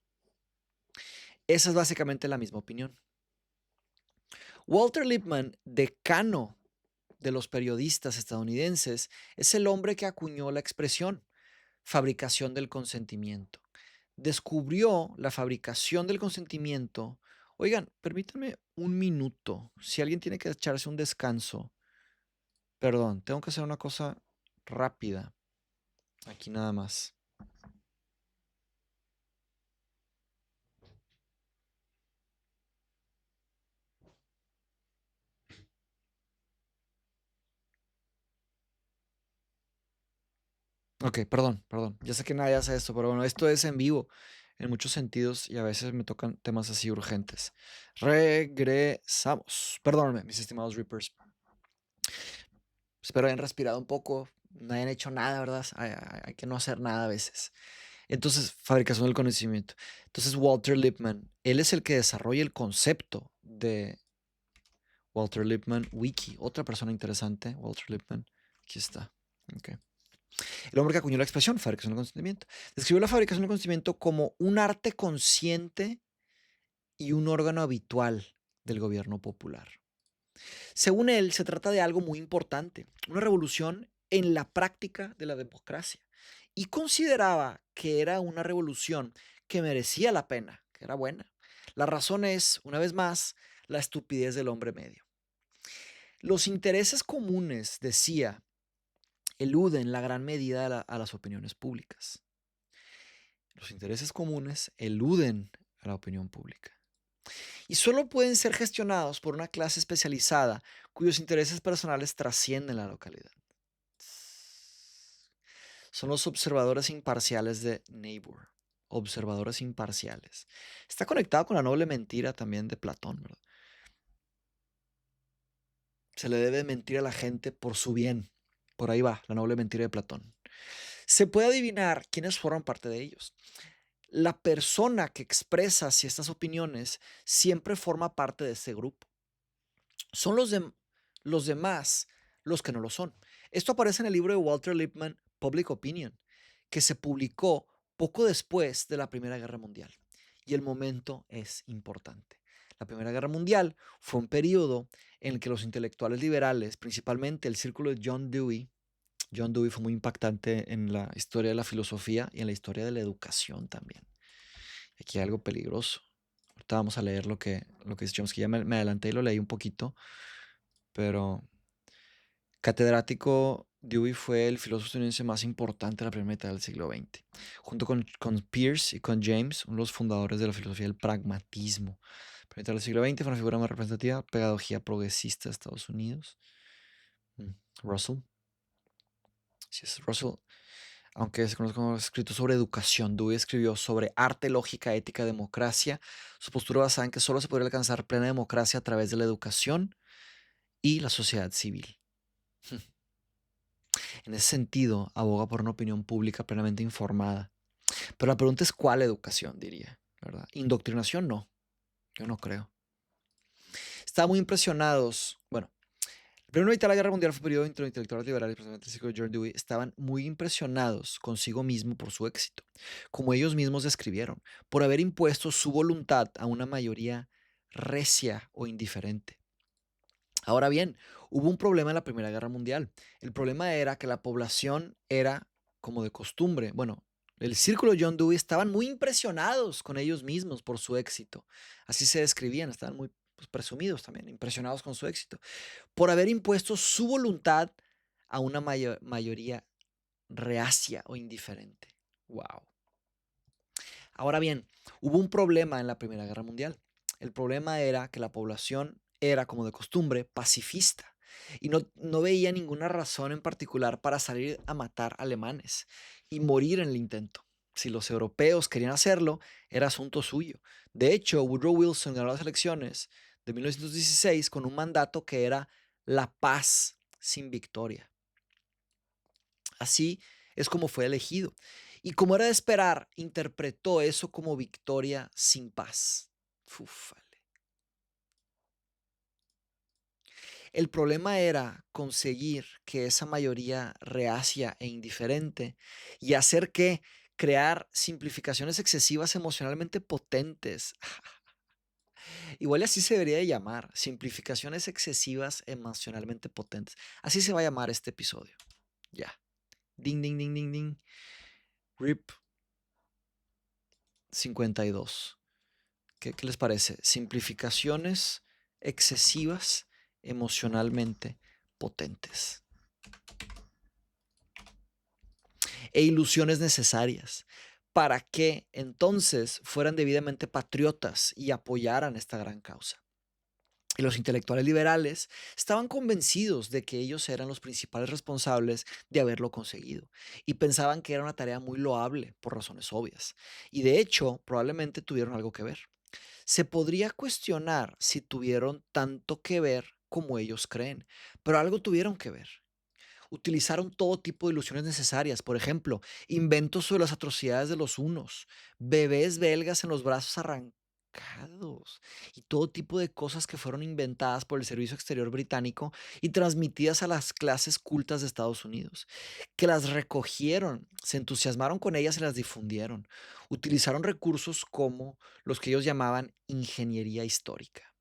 Esa es básicamente la misma opinión. Walter Lippmann, decano de los periodistas estadounidenses, es el hombre que acuñó la expresión fabricación del consentimiento. Descubrió la fabricación del consentimiento. Oigan, permítanme un minuto. Si alguien tiene que echarse un descanso, perdón, tengo que hacer una cosa rápida. Aquí nada más. Ok, perdón. Ya sé que nadie hace esto, pero bueno, esto es en vivo en muchos sentidos y a veces me tocan temas así urgentes. Regresamos. Perdónenme, mis estimados Reapers. Espero hayan respirado un poco, no hayan hecho nada, ¿verdad? Hay que no hacer nada a veces. Entonces, fabricación del conocimiento. Entonces, Walter Lippmann, él es el que desarrolla el concepto de Walter Lippmann Wiki. Otra persona interesante, Walter Lippmann. Aquí está. Okay. El hombre que acuñó la expresión fabricación del conocimiento. Describió la fabricación del conocimiento como un arte consciente y un órgano habitual del gobierno popular. Según él, se trata de algo muy importante, una revolución en la práctica de la democracia. Y consideraba que era una revolución que merecía la pena, que era buena. La razón es, una vez más, la estupidez del hombre medio. Los intereses comunes, decía, eluden la gran medida a las opiniones públicas. Los intereses comunes eluden a la opinión pública. Y solo pueden ser gestionados por una clase especializada cuyos intereses personales trascienden la localidad. Son los observadores imparciales de Niebuhr. Observadores imparciales. Está conectado con la noble mentira también de Platón, ¿verdad? Se le debe mentir a la gente por su bien. Por ahí va, la noble mentira de Platón. Se puede adivinar quiénes forman parte de ellos. La persona que expresa así estas opiniones siempre forma parte de ese grupo. Son los demás los que no lo son. Esto aparece en el libro de Walter Lippmann, Public Opinion, que se publicó poco después de la Primera Guerra Mundial. Y el momento es importante. La Primera Guerra Mundial fue un periodo en el que los intelectuales liberales, principalmente el círculo de John Dewey fue muy impactante en la historia de la filosofía y en la historia de la educación también. Aquí hay algo peligroso. Ahorita vamos a leer lo que dice Chomsky. Ya me adelanté y lo leí un poquito, pero catedrático Dewey fue el filósofo estadounidense más importante de la primera mitad del siglo XX, junto con Peirce y con James, uno de los fundadores de la filosofía del pragmatismo. La primera mitad del siglo XX fue una figura más representativa de la pedagogía progresista de Estados Unidos. Russell. Sí, es Russell. Aunque se conoce como escrito sobre educación, Dewey escribió sobre arte, lógica, ética, democracia. Su postura basada en que solo se podría alcanzar plena democracia a través de la educación y la sociedad civil. En ese sentido, aboga por una opinión pública plenamente informada. Pero la pregunta es cuál educación, diría, ¿verdad? Indoctrinación no, yo no creo. Estaban muy impresionados, bueno, la primera mitad de la Guerra Mundial fue un periodo entre los intelectuales liberales, precisamente el ciclo de George Dewey, estaban muy impresionados consigo mismo por su éxito, como ellos mismos describieron, por haber impuesto su voluntad a una mayoría recia o indiferente. Ahora bien, hubo un problema en la Primera Guerra Mundial. El problema era que la población era como de costumbre. Bueno, el círculo de John Dewey estaban muy impresionados con ellos mismos por su éxito. Así se describían, estaban muy pues, presumidos también, impresionados con su éxito, por haber impuesto su voluntad a una mayoría reacia o indiferente. Wow. Ahora bien, hubo un problema en la Primera Guerra Mundial. El problema era que la población era, como de costumbre, pacifista y no veía ninguna razón en particular para salir a matar alemanes y morir en el intento. Si los europeos querían hacerlo, era asunto suyo. De hecho, Woodrow Wilson ganó las elecciones de 1916 con un mandato que era la paz sin victoria. Así es como fue elegido. Y como era de esperar, interpretó eso como victoria sin paz. Fúfale. El problema era conseguir que esa mayoría reacia e indiferente y hacer que crear simplificaciones excesivas emocionalmente potentes. Igual así se debería de llamar, simplificaciones excesivas emocionalmente potentes. Así se va a llamar este episodio. Ya. Ding, ding, ding, ding, ding. RIP 52. ¿Qué les parece? Simplificaciones excesivas emocionalmente potentes. E ilusiones necesarias para que entonces fueran debidamente patriotas y apoyaran esta gran causa. Y los intelectuales liberales estaban convencidos de que ellos eran los principales responsables de haberlo conseguido y pensaban que era una tarea muy loable por razones obvias. Y de hecho, probablemente tuvieron algo que ver. Se podría cuestionar si tuvieron tanto que ver como ellos creen, pero algo tuvieron que ver. Utilizaron todo tipo de ilusiones necesarias, por ejemplo, inventos sobre las atrocidades de los hunos, bebés belgas en los brazos arrancados y todo tipo de cosas que fueron inventadas por el Servicio Exterior británico y transmitidas a las clases cultas de Estados Unidos, que las recogieron, se entusiasmaron con ellas y las difundieron. Utilizaron recursos como los que ellos llamaban ingeniería histórica.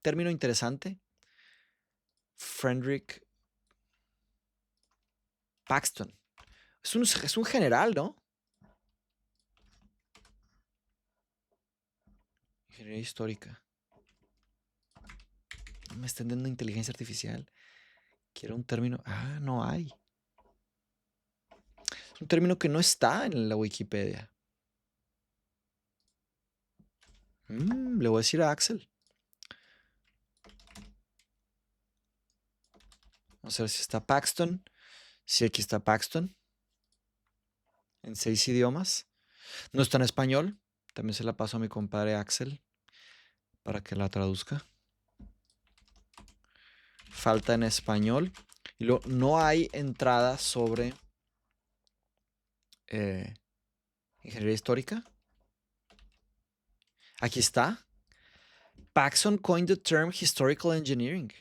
Término interesante. Frederick Paxton. Es un general, ¿no? Ingeniería histórica. No me estén dando inteligencia artificial. Quiero un término. Ah, no hay. Es un término que no está en la Wikipedia. Le voy a decir a Axel. Vamos a ver si está Paxton. Sí, aquí está Paxton. En 6 idiomas. No está en español. También se la paso a mi compadre Axel para que la traduzca. Falta en español. Y luego no hay entrada sobre ingeniería histórica. Aquí está. Paxson coined the term historical engineering.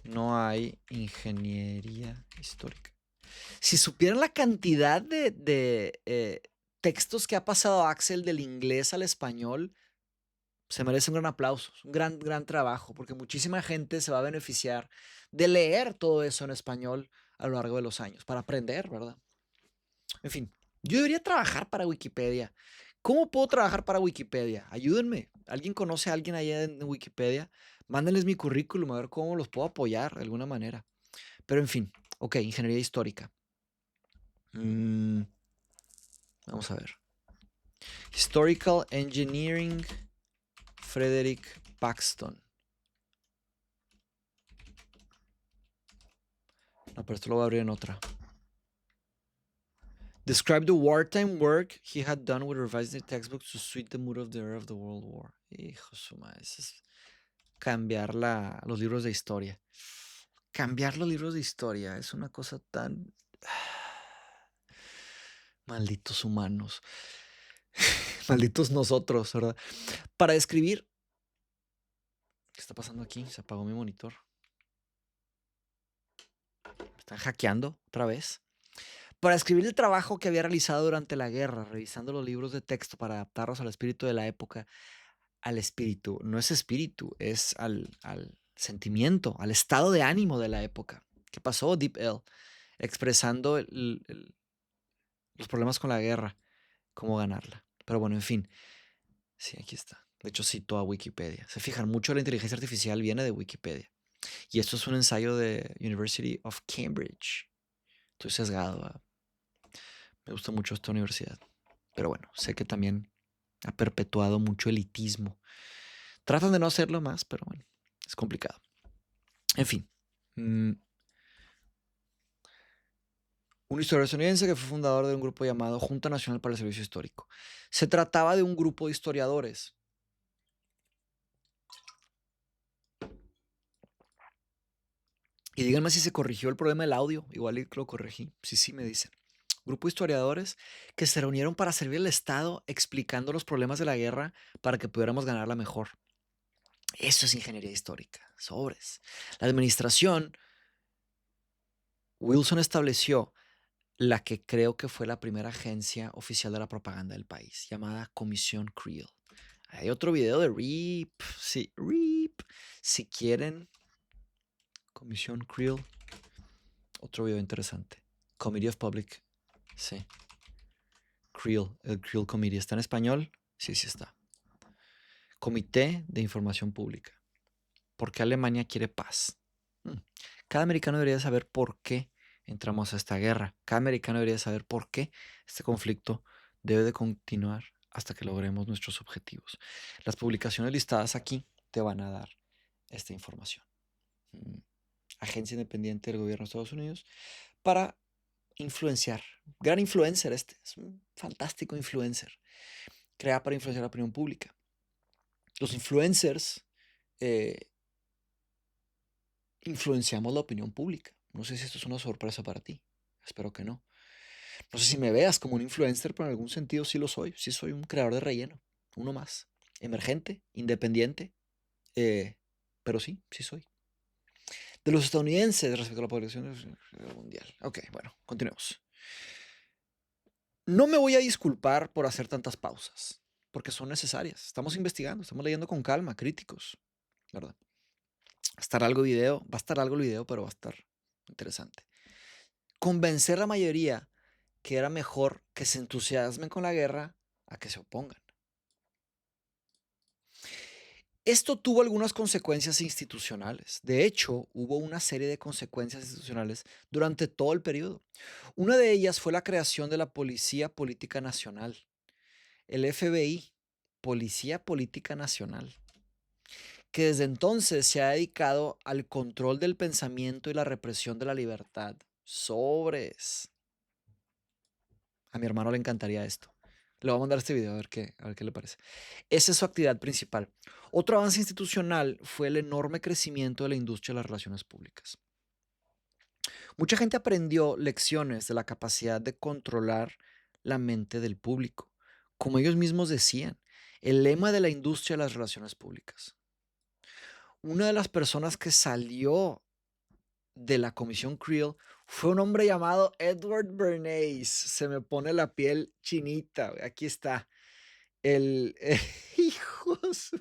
No hay ingeniería histórica. Si supieran la cantidad de textos que ha pasado Axel del inglés al español, se merece un gran aplauso, un gran trabajo, porque muchísima gente se va a beneficiar de leer todo eso en español a lo largo de los años, para aprender, ¿verdad? En fin, yo debería trabajar para Wikipedia. ¿Cómo puedo trabajar para Wikipedia? Ayúdenme. ¿Alguien conoce a alguien allá en Wikipedia? Mándenles mi currículum a ver cómo los puedo apoyar de alguna manera. Pero en fin, ok, ingeniería histórica. Vamos a ver. Historical Engineering, Frederick Paxton. No, pero esto lo voy a abrir en otra. Describe the wartime work he had done with revising the textbooks to suit the mood of the era of the World War. Hijo de su madre, eso es cambiar los libros de historia. Cambiar los libros de historia es una cosa tan... Malditos humanos. Malditos nosotros, ¿verdad? Para describir... ¿Qué está pasando aquí? Se apagó mi monitor. ¿Me están hackeando otra vez? Para escribir el trabajo que había realizado durante la guerra, revisando los libros de texto para adaptarlos al espíritu de la época, al espíritu, no es espíritu, es al sentimiento, al estado de ánimo de la época. ¿Qué pasó, Deep L? Expresando los problemas con la guerra, cómo ganarla. Pero bueno, en fin, sí, aquí está. De hecho, cito a Wikipedia. Se fijan, mucho de la inteligencia artificial viene de Wikipedia. Y esto es un ensayo de University of Cambridge. Estoy sesgado. Me gusta mucho esta universidad. Pero bueno, sé que también ha perpetuado mucho elitismo. Tratan de no hacerlo más, pero bueno, es complicado. En fin. Un historiador estadounidense que fue fundador de un grupo llamado Junta Nacional para el Servicio Histórico. Se trataba de un grupo de historiadores. Y díganme si se corrigió el problema del audio. Igual lo corregí. Sí, me dicen. Grupo de historiadores que se reunieron para servir al Estado explicando los problemas de la guerra para que pudiéramos ganarla mejor. Eso es ingeniería histórica. Sobres. La administración, Wilson estableció la que creo que fue la primera agencia oficial de la propaganda del país, llamada Comisión Creel. Hay otro video de RIP. Sí, RIP. Si quieren, Comisión Creel. Otro video interesante. Committee of Public. Sí. Creel. El Creel Committee. ¿Está en español? Sí, sí está. Comité de Información Pública. ¿Por qué Alemania quiere paz? Cada americano debería saber por qué entramos a esta guerra. Cada americano debería saber por qué este conflicto debe de continuar hasta que logremos nuestros objetivos. Las publicaciones listadas aquí te van a dar esta información. Agencia independiente del gobierno de Estados Unidos para influenciar. Gran influencer este. Es un fantástico influencer. Creada para influenciar la opinión pública. Los influencers influenciamos la opinión pública. No sé si esto es una sorpresa para ti. Espero que no. No sé si me veas como un influencer, pero en algún sentido sí lo soy. Sí soy un creador de relleno. Uno más. Emergente, independiente. Pero sí soy. De los estadounidenses respecto a la población mundial. Ok, bueno, continuemos. No me voy a disculpar por hacer tantas pausas, porque son necesarias. Estamos investigando, estamos leyendo con calma, críticos, ¿verdad? Va a estar algo el video, pero va a estar interesante. Convencer a la mayoría que era mejor que se entusiasmen con la guerra a que se opongan. Esto tuvo algunas consecuencias institucionales. De hecho, hubo una serie de consecuencias institucionales durante todo el periodo. Una de ellas fue la creación de la Policía Política Nacional, el FBI, Policía Política Nacional, que desde entonces se ha dedicado al control del pensamiento y la represión de la libertad. Sobres. A mi hermano le encantaría esto. Le voy a mandar este video a ver qué le parece. Esa es su actividad principal. Otro avance institucional fue el enorme crecimiento de la industria de las relaciones públicas. Mucha gente aprendió lecciones de la capacidad de controlar la mente del público. Como ellos mismos decían, el lema de la industria de las relaciones públicas. Una de las personas que salió de la Comisión Creel fue un hombre llamado Edward Bernays. Se me pone la piel chinita. Aquí está. Hijos.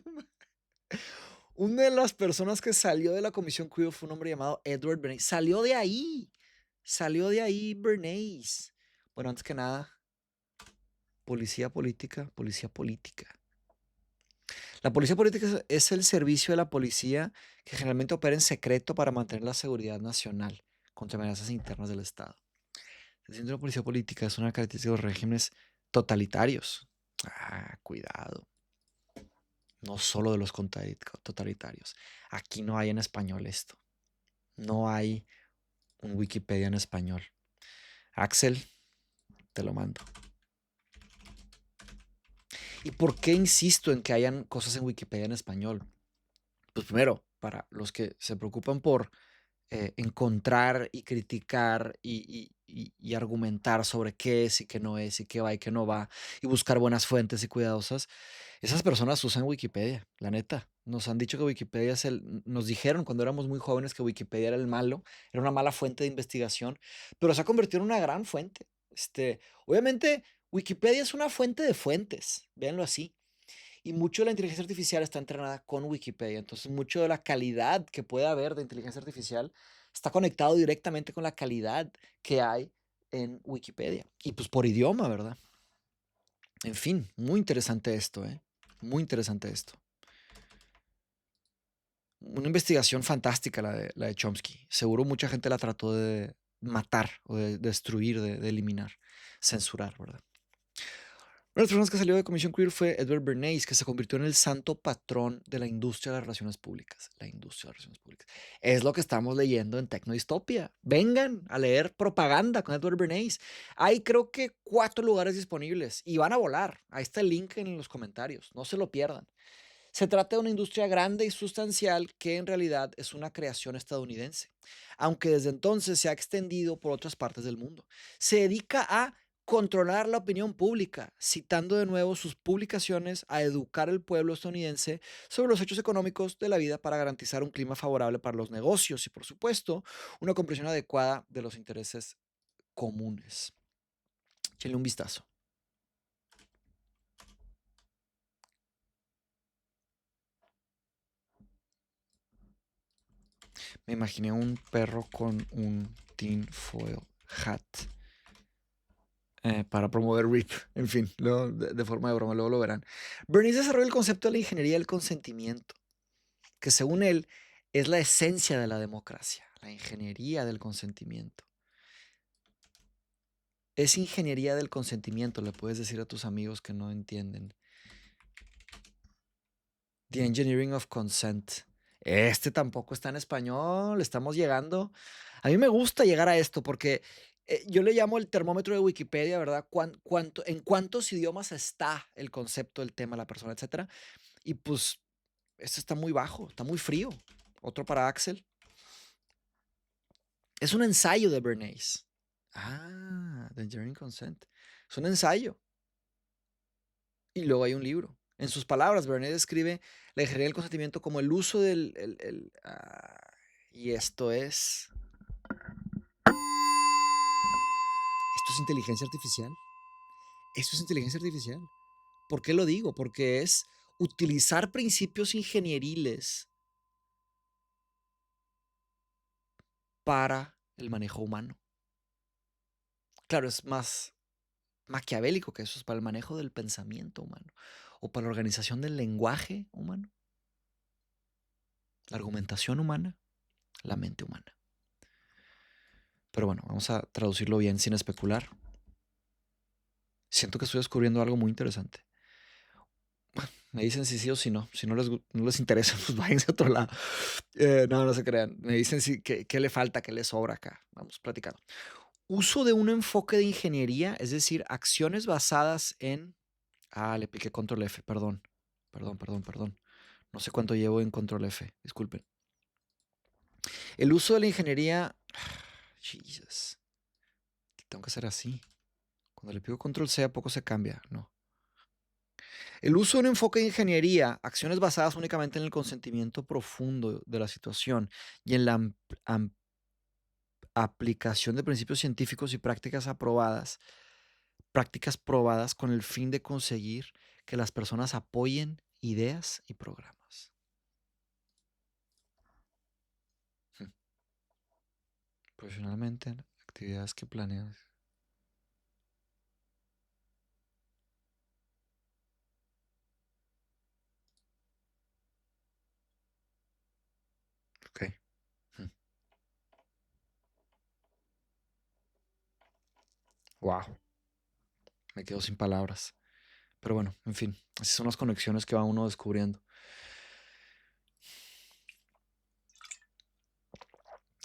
Una de las personas que salió de la Comisión Creel fue un hombre llamado Edward Bernays. Salió de ahí. Bernays. Bueno, antes que nada, Policía política, policía política. La policía política es el servicio de la policía que generalmente opera en secreto para mantener la seguridad nacional contra amenazas internas del Estado. El centro de la policía política es una característica de los regímenes totalitarios. Ah, cuidado. No solo de los totalitarios. Aquí no hay en español esto. No hay un Wikipedia en español. Axel, te lo mando. ¿Y por qué insisto en que hayan cosas en Wikipedia en español? Pues primero, para los que se preocupan por encontrar y criticar y argumentar sobre qué es y qué no es y qué va y qué no va y buscar buenas fuentes y cuidadosas, esas personas usan Wikipedia, la neta. Nos han dicho que Wikipedia es nos dijeron cuando éramos muy jóvenes que Wikipedia era el malo, era una mala fuente de investigación, pero se ha convertido en una gran fuente. Obviamente, Wikipedia es una fuente de fuentes, véanlo así. Y mucho de la inteligencia artificial está entrenada con Wikipedia. Entonces, mucho de la calidad que puede haber de inteligencia artificial está conectado directamente con la calidad que hay en Wikipedia. Y pues por idioma, ¿verdad? En fin, muy interesante esto, ¿eh? Muy interesante esto. Una investigación fantástica la de Chomsky. Seguro mucha gente la trató de matar o de destruir, de eliminar, censurar, ¿verdad? Una de las personas que salió de Comisión Queer fue Edward Bernays, que se convirtió en el santo patrón de la industria de las relaciones públicas. La industria de las relaciones públicas. Es lo que estamos leyendo en Tecnodistopia. Vengan a leer propaganda con Edward Bernays. Hay creo que 4 lugares disponibles y van a volar. Ahí está el link en los comentarios. No se lo pierdan. Se trata de una industria grande y sustancial que en realidad es una creación estadounidense, aunque desde entonces se ha extendido por otras partes del mundo. Se dedica a controlar la opinión pública, citando de nuevo sus publicaciones, a educar al pueblo estadounidense sobre los hechos económicos de la vida para garantizar un clima favorable para los negocios y, por supuesto, una comprensión adecuada de los intereses comunes. Échenle un vistazo. Me imaginé un perro con un tinfoil hat para promover RIP. En fin, de forma de broma, luego lo verán. Bernays desarrolló el concepto de la ingeniería del consentimiento, que según él es la esencia de la democracia, la ingeniería del consentimiento. Es ingeniería del consentimiento, le puedes decir a tus amigos que no entienden. The Engineering of Consent. Este tampoco está en español, estamos llegando. A mí me gusta llegar a esto porque yo le llamo el termómetro de Wikipedia, ¿verdad? En cuántos idiomas está el concepto, el tema, la persona, etcétera. Y pues, esto está muy bajo, está muy frío. Otro para Axel. Es un ensayo de Bernays. Ah, The Engineering Consent. Es un ensayo. Y luego hay un libro. En sus palabras, Bernays describe la ingeniería del consentimiento como el uso y esto es inteligencia artificial. Esto es inteligencia artificial. ¿Por qué lo digo? Porque es utilizar principios ingenieriles para el manejo humano. Claro, es más maquiavélico que eso, es para el manejo del pensamiento humano o para la organización del lenguaje humano, la argumentación humana, la mente humana. Pero bueno, vamos a traducirlo bien sin especular. Siento que estoy descubriendo algo muy interesante. Me dicen si sí o si no. Si no les interesa, pues váyanse a otro lado. No se crean. Me dicen qué le falta, qué le sobra acá. Vamos platicando. Uso de un enfoque de ingeniería, es decir, acciones basadas en... le piqué control F, perdón. Perdón. No sé cuánto llevo en control F, disculpen. El uso de la ingeniería... Jesus. Tengo que hacer así. Cuando le pico control C, a poco se cambia. No. El uso de un enfoque de ingeniería, acciones basadas únicamente en el consentimiento profundo de la situación y en la aplicación de principios científicos y prácticas probadas con el fin de conseguir que las personas apoyen ideas y programas. Profesionalmente, actividades que planeas. Wow, me quedo sin palabras. Pero bueno, en fin, así son las conexiones que va uno descubriendo.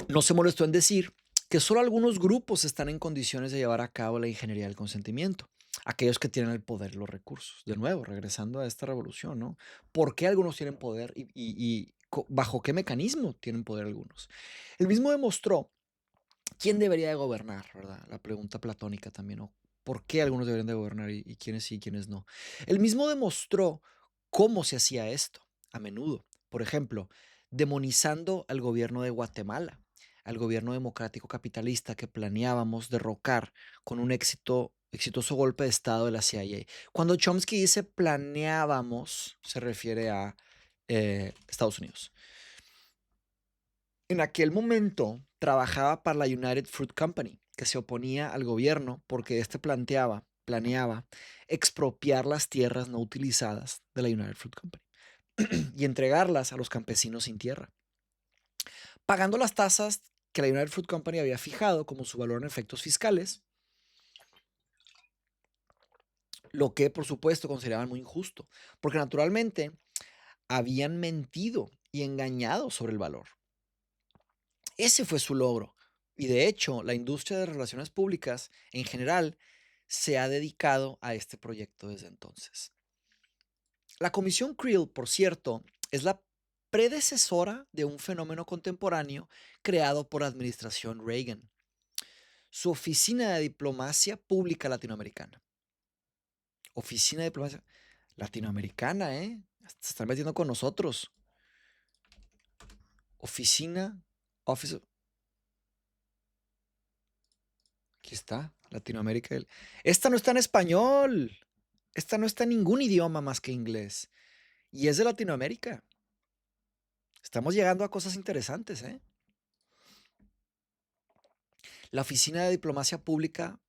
No se molestó en decir que solo algunos grupos están en condiciones de llevar a cabo la ingeniería del consentimiento, aquellos que tienen el poder y los recursos. De nuevo, regresando a esta revolución, ¿no? ¿Por qué algunos tienen poder y bajo qué mecanismo tienen poder algunos? El mismo demostró quién debería de gobernar, ¿verdad? La pregunta platónica también, ¿no? ¿Por qué algunos deberían de gobernar y quiénes sí y quiénes no? Él mismo demostró cómo se hacía esto a menudo. Por ejemplo, demonizando al gobierno de Guatemala, al gobierno democrático capitalista que planeábamos derrocar con un exitoso golpe de Estado de la CIA. Cuando Chomsky dice planeábamos, se refiere a Estados Unidos. En aquel momento trabajaba para la United Fruit Company, que se oponía al gobierno porque éste planeaba expropiar las tierras no utilizadas de la United Fruit Company y entregarlas a los campesinos sin tierra, pagando las tasas que la United Fruit Company había fijado como su valor en efectos fiscales, lo que por supuesto consideraban muy injusto, porque naturalmente habían mentido y engañado sobre el valor. Ese fue su logro. Y de hecho, la industria de relaciones públicas en general se ha dedicado a este proyecto desde entonces. La Comisión Creel, por cierto, es la predecesora de un fenómeno contemporáneo creado por la administración Reagan, su Oficina de Diplomacia Pública Latinoamericana. Oficina de Diplomacia Latinoamericana, ¿eh? Se están metiendo con nosotros. Oficina, Office, aquí está, Latinoamérica. Esta no está en español. Esta no está en ningún idioma más que inglés. Y es de Latinoamérica. Estamos llegando a cosas interesantes, ¿eh? La Oficina de Diplomacia Pública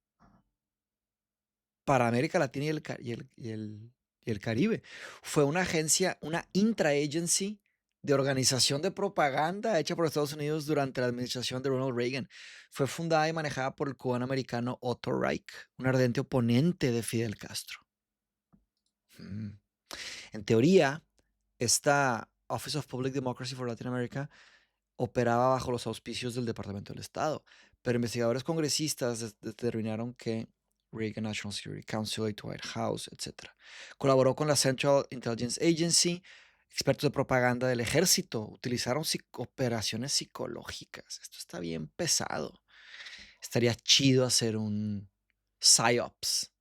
para América Latina y el Caribe fue una agencia, una intra-agency de organización de propaganda hecha por Estados Unidos durante la administración de Ronald Reagan. Fue fundada y manejada por el cubano americano Otto Reich, un ardente oponente de Fidel Castro. En teoría, esta Office of Public Democracy for Latin America operaba bajo los auspicios del Departamento del Estado, pero investigadores congresistas determinaron que Reagan National Security Council, White House, etc. Colaboró con la Central Intelligence Agency, expertos de propaganda del ejército, utilizaron operaciones psicológicas. Esto está bien pesado. Estaría chido hacer un PSYOPS,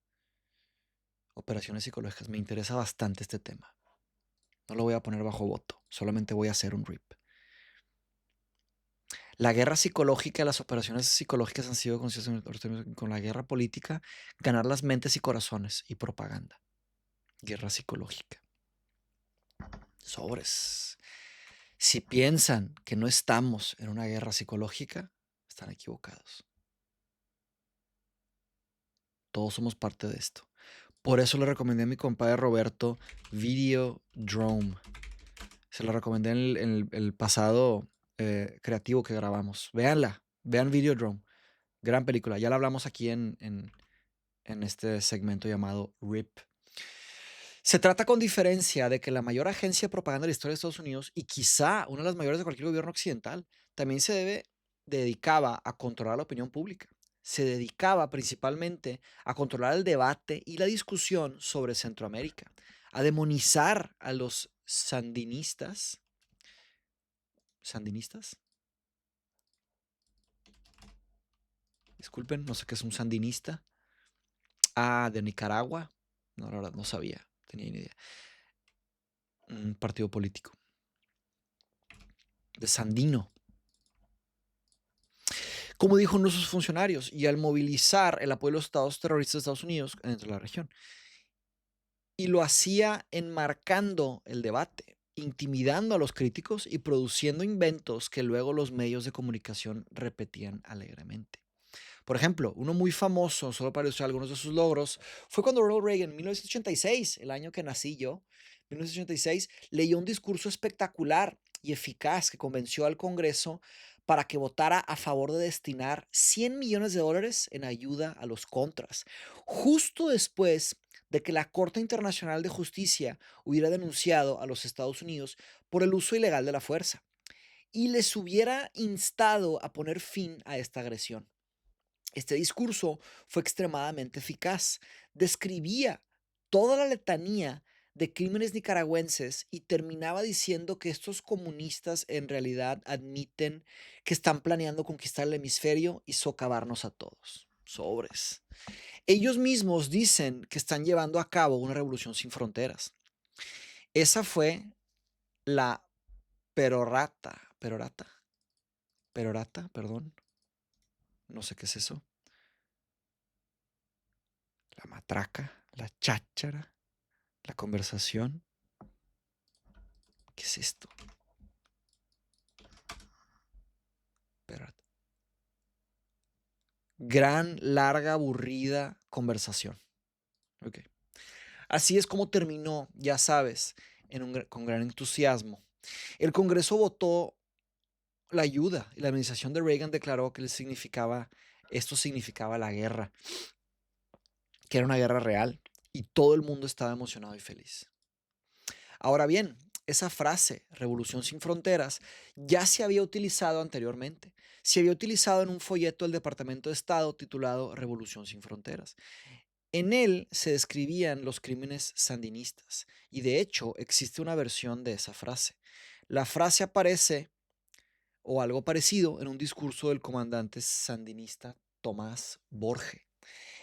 operaciones psicológicas. Me interesa bastante este tema. No lo voy a poner bajo voto, solamente voy a hacer un RIP. La guerra psicológica, las operaciones psicológicas han sido conocidas con la guerra política, ganar las mentes y corazones y propaganda. Guerra psicológica. Sobres. Si piensan que no estamos en una guerra psicológica, están equivocados. Todos somos parte de esto. Por eso le recomendé a mi compadre Roberto Videodrome. Se lo recomendé en el pasado creativo que grabamos. Véanla, vean Videodrome. Gran película. Ya la hablamos aquí en este segmento llamado RIP. Se trata con diferencia de que la mayor agencia de propaganda de la historia de Estados Unidos y quizá una de las mayores de cualquier gobierno occidental también dedicaba a controlar la opinión pública. Se dedicaba principalmente a controlar el debate y la discusión sobre Centroamérica, a demonizar a los sandinistas. ¿Sandinistas? Disculpen, no sé qué es un sandinista. Ah, de Nicaragua. No, la verdad, no sabía, tenía ni idea. Un partido político. De Sandino. Como dijo uno de sus funcionarios, y al movilizar el apoyo de los estados terroristas de Estados Unidos dentro de la región. Y lo hacía enmarcando el debate, intimidando a los críticos y produciendo inventos que luego los medios de comunicación repetían alegremente. Por ejemplo, uno muy famoso, solo para ilustrar algunos de sus logros, fue cuando Ronald Reagan, en 1986, el año que nací yo, 1986, leyó un discurso espectacular y eficaz que convenció al Congreso para que votara a favor de destinar $100 millones en ayuda a los contras, justo después de que la Corte Internacional de Justicia hubiera denunciado a los Estados Unidos por el uso ilegal de la fuerza y les hubiera instado a poner fin a esta agresión. Este discurso fue extremadamente eficaz. Describía toda la letanía de crímenes nicaragüenses y terminaba diciendo que estos comunistas en realidad admiten que están planeando conquistar el hemisferio y socavarnos a todos. Sobres. Ellos mismos dicen que están llevando a cabo una revolución sin fronteras. Esa fue la perorata, perdón. No sé qué es eso. La matraca, la cháchara, la conversación. ¿Qué es esto? Perorata. Gran, larga, aburrida conversación. Ok. Así es como terminó, ya sabes, con gran entusiasmo. El Congreso votó la ayuda y la administración de Reagan declaró que esto significaba la guerra, que era una guerra real y todo el mundo estaba emocionado y feliz. Ahora bien, esa frase, revolución sin fronteras, ya se había utilizado anteriormente. Se había utilizado en un folleto del Departamento de Estado titulado Revolución sin fronteras. En él se describían los crímenes sandinistas y de hecho existe una versión de esa frase. La frase aparece o algo parecido en un discurso del comandante sandinista Tomás Borge.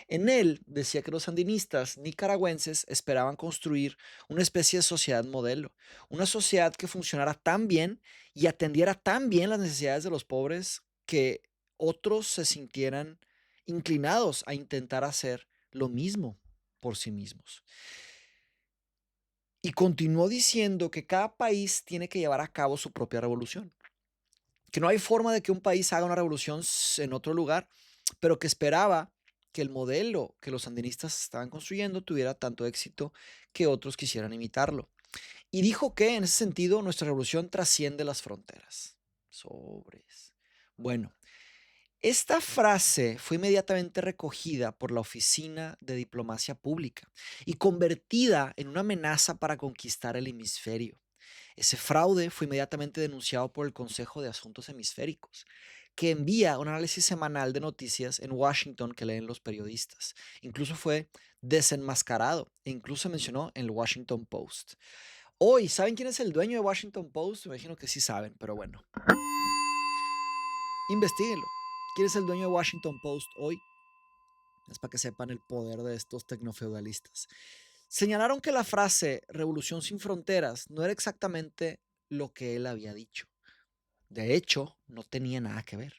En él decía que los sandinistas nicaragüenses esperaban construir una especie de sociedad modelo, una sociedad que funcionara tan bien y atendiera tan bien las necesidades de los pobres que otros se sintieran inclinados a intentar hacer lo mismo por sí mismos. Y continuó diciendo que cada país tiene que llevar a cabo su propia revolución, que no hay forma de que un país haga una revolución en otro lugar, pero que esperaba que el modelo que los sandinistas estaban construyendo tuviera tanto éxito que otros quisieran imitarlo. Y dijo que en ese sentido nuestra revolución trasciende las fronteras. Sobres. Bueno, esta frase fue inmediatamente recogida por la Oficina de Diplomacia Pública y convertida en una amenaza para conquistar el hemisferio. Ese fraude fue inmediatamente denunciado por el Consejo de Asuntos Hemisféricos, que envía un análisis semanal de noticias en Washington que leen los periodistas. Incluso fue desenmascarado e incluso se mencionó en el Washington Post. Hoy, ¿saben quién es el dueño de Washington Post? Me imagino que sí saben, pero bueno. Investíguenlo. ¿Quién es el dueño de Washington Post hoy? Es para que sepan el poder de estos tecnofeudalistas. Señalaron que la frase revolución sin fronteras no era exactamente lo que él había dicho. De hecho, no tenía nada que ver.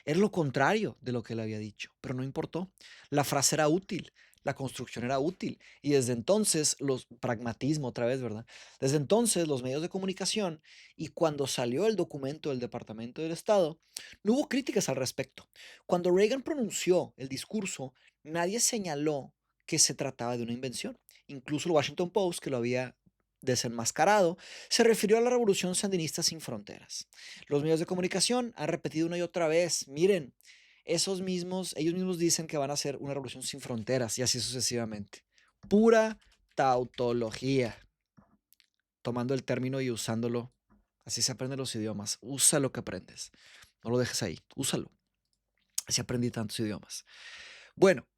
Era lo contrario de lo que él había dicho, pero no importó. La frase era útil, la construcción era útil y desde entonces pragmatismo otra vez, ¿verdad? Desde entonces los medios de comunicación y cuando salió el documento del Departamento del Estado, no hubo críticas al respecto. Cuando Reagan pronunció el discurso, nadie señaló que se trataba de una invención. Incluso el Washington Post, que lo había desenmascarado, se refirió a la revolución sandinista sin fronteras. Los medios de comunicación han repetido una y otra vez, miren, ellos mismos dicen que van a hacer una revolución sin fronteras y así sucesivamente. Pura tautología, tomando el término y usándolo. Así se aprenden los idiomas. Usa lo que aprendes. No lo dejes ahí, úsalo. Así aprendí tantos idiomas. Bueno,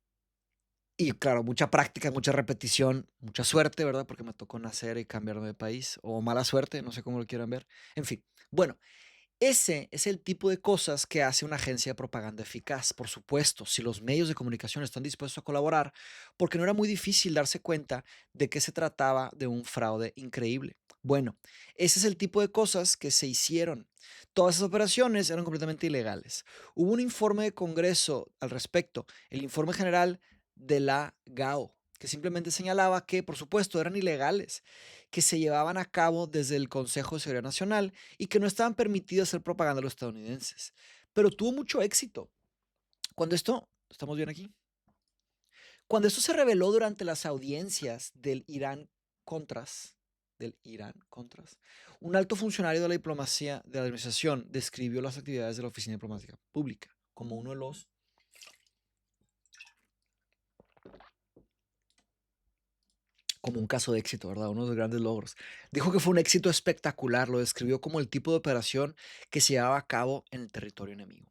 y claro, mucha práctica, mucha repetición, mucha suerte, ¿verdad? Porque me tocó nacer y cambiarme de país. O mala suerte, no sé cómo lo quieran ver. En fin, bueno, ese es el tipo de cosas que hace una agencia de propaganda eficaz. Por supuesto, si los medios de comunicación están dispuestos a colaborar, porque no era muy difícil darse cuenta de que se trataba de un fraude increíble. Bueno, ese es el tipo de cosas que se hicieron. Todas esas operaciones eran completamente ilegales. Hubo un informe de Congreso al respecto, el informe general de la GAO, que simplemente señalaba que, por supuesto, eran ilegales, que se llevaban a cabo desde el Consejo de Seguridad Nacional y que no estaban permitidos hacer propaganda a los estadounidenses. Pero tuvo mucho éxito. ¿Estamos bien aquí? Cuando esto se reveló durante las audiencias del Irán Contras, del Irán, contras. Un alto funcionario de la diplomacia de la administración describió las actividades de la Oficina Diplomática Pública como uno de los como un caso de éxito, ¿verdad? Uno de los grandes logros. Dijo que fue un éxito espectacular, lo describió como el tipo de operación que se llevaba a cabo en el territorio enemigo.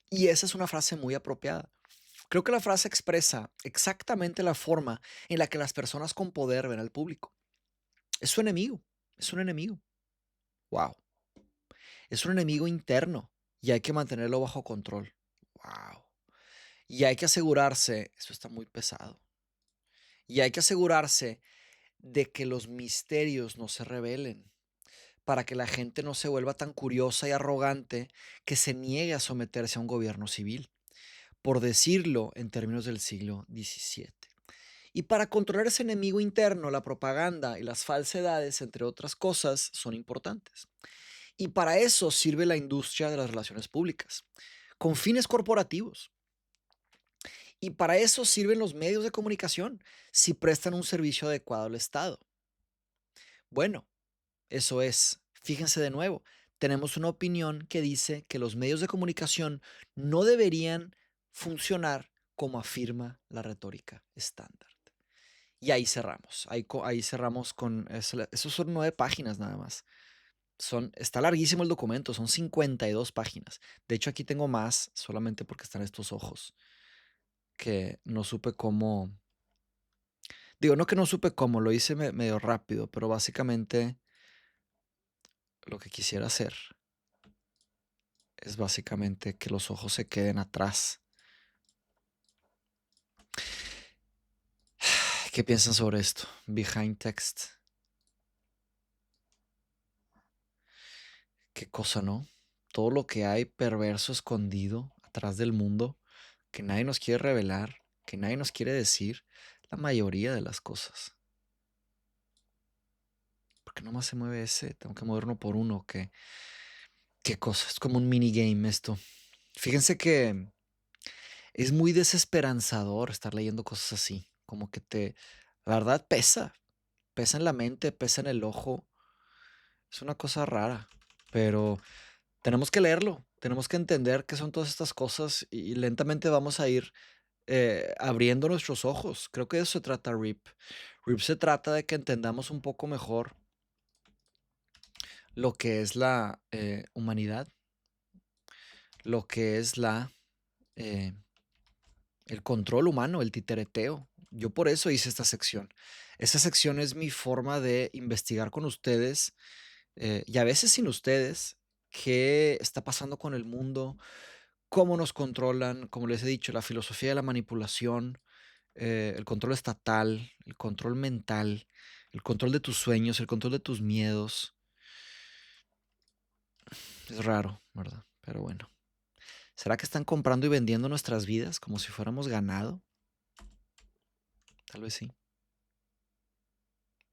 Y esa es una frase muy apropiada. Creo que la frase expresa exactamente la forma en la que las personas con poder ven al público. Es su enemigo, es un enemigo. Wow. Es un enemigo interno y hay que mantenerlo bajo control. Wow. Y hay que asegurarse, eso está muy pesado, y hay que asegurarse de que los misterios no se revelen, para que la gente no se vuelva tan curiosa y arrogante que se niegue a someterse a un gobierno civil, por decirlo en términos del siglo XVII. Y para controlar ese enemigo interno, la propaganda y las falsedades, entre otras cosas, son importantes. Y para eso sirve la industria de las relaciones públicas, con fines corporativos. Y para eso sirven los medios de comunicación, si prestan un servicio adecuado al Estado. Bueno, eso es, fíjense de nuevo, tenemos una opinión que dice que los medios de comunicación no deberían funcionar como afirma la retórica estándar. Y ahí cerramos, ahí cerramos con, esos son 9 páginas nada más. Está larguísimo el documento, son 52 páginas. De hecho, aquí tengo más, solamente porque están estos ojos, que no supe cómo, digo, no que no supe cómo, lo hice medio rápido, pero básicamente lo que quisiera hacer es básicamente que los ojos se queden atrás. ¿Qué piensan sobre esto? Behind text. Qué cosa, ¿no? Todo lo que hay perverso escondido atrás del mundo, que nadie nos quiere revelar, que nadie nos quiere decir, la mayoría de las cosas. ¿Por qué nomás se mueve ese? Tengo que mover uno por uno. ¿Qué cosa? Es como un minigame esto. Fíjense que es muy desesperanzador estar leyendo cosas así. Como que la verdad pesa en la mente, pesa en el ojo. Es una cosa rara, pero tenemos que leerlo, tenemos que entender qué son todas estas cosas y lentamente vamos a ir abriendo nuestros ojos. Creo que de eso se trata RIP. RIP se trata de que entendamos un poco mejor lo que es la humanidad, lo que es eh, el control humano, el titereteo. Yo por eso hice esta sección. Esta sección es mi forma de investigar con ustedes y a veces sin ustedes qué está pasando con el mundo, cómo nos controlan, como les he dicho, la filosofía de la manipulación, el control estatal, el control mental, el control de tus sueños, el control de tus miedos. Es raro, ¿verdad? Pero bueno. ¿Será que están comprando y vendiendo nuestras vidas como si fuéramos ganado? Tal vez sí.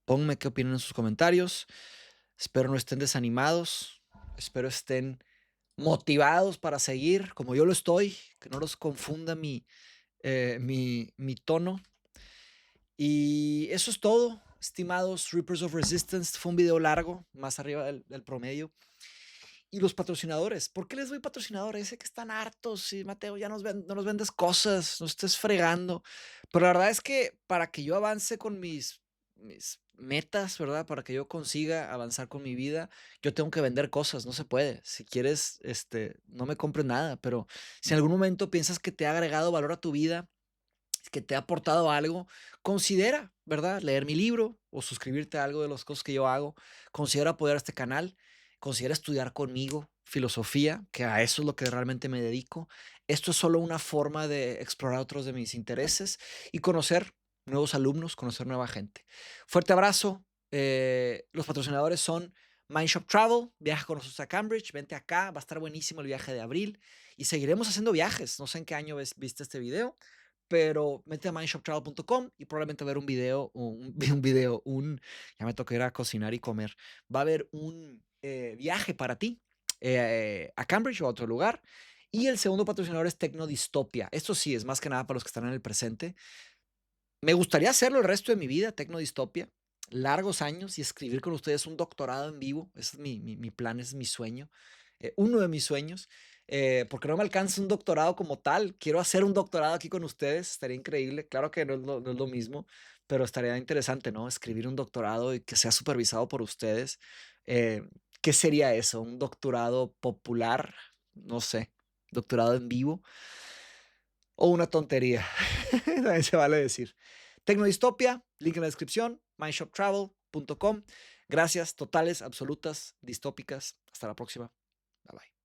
Pónganme qué opinan en sus comentarios. Espero no estén desanimados. Espero estén motivados para seguir como yo lo estoy. Que no los confunda mi tono. Y eso es todo, estimados Reapers of Resistance. Fue un video largo, más arriba del promedio. Y los patrocinadores, ¿por qué les doy patrocinadores? Sé que están hartos y Mateo, ya no nos vendes cosas, no estés fregando. Pero la verdad es que para que yo avance con mis metas, ¿verdad? Para que yo consiga avanzar con mi vida, yo tengo que vender cosas, no se puede. Si quieres, no me compres nada, pero si en algún momento piensas que te ha agregado valor a tu vida, que te ha aportado algo, considera, ¿verdad? Leer mi libro o suscribirte a algo de las cosas que yo hago. Considera apoyar este canal. Considera estudiar conmigo filosofía, que a eso es lo que realmente me dedico. Esto es solo una forma de explorar otros de mis intereses y conocer nuevos alumnos, conocer nueva gente. Fuerte abrazo. Los patrocinadores son Mindshop Travel, viaja con nosotros a Cambridge, vente acá, va a estar buenísimo el viaje de abril y seguiremos haciendo viajes. No sé en qué año viste este video, pero mete a mindshoptravel.com y probablemente va a haber un video, ya me toca ir a cocinar y comer, va a haber un viaje para ti a Cambridge o a otro lugar. Y el segundo patrocinador es Tecnodistopia. Esto sí, es más que nada para los que están en el presente. Me gustaría hacerlo el resto de mi vida, Tecnodistopia, largos años y escribir con ustedes un doctorado en vivo. Ese es mi plan, ese es mi sueño, uno de mis sueños, porque no me alcanza un doctorado como tal. Quiero hacer un doctorado aquí con ustedes, estaría increíble. Claro que no es lo mismo, pero estaría interesante, ¿no? Escribir un doctorado y que sea supervisado por ustedes. Eh, ¿Qué sería eso? ¿Un doctorado popular? No sé, doctorado en vivo. O una tontería. También se vale decir. Tecnodistopia, link en la descripción, mindshoptravel.com. Gracias totales, absolutas, distópicas. Hasta la próxima. Bye bye.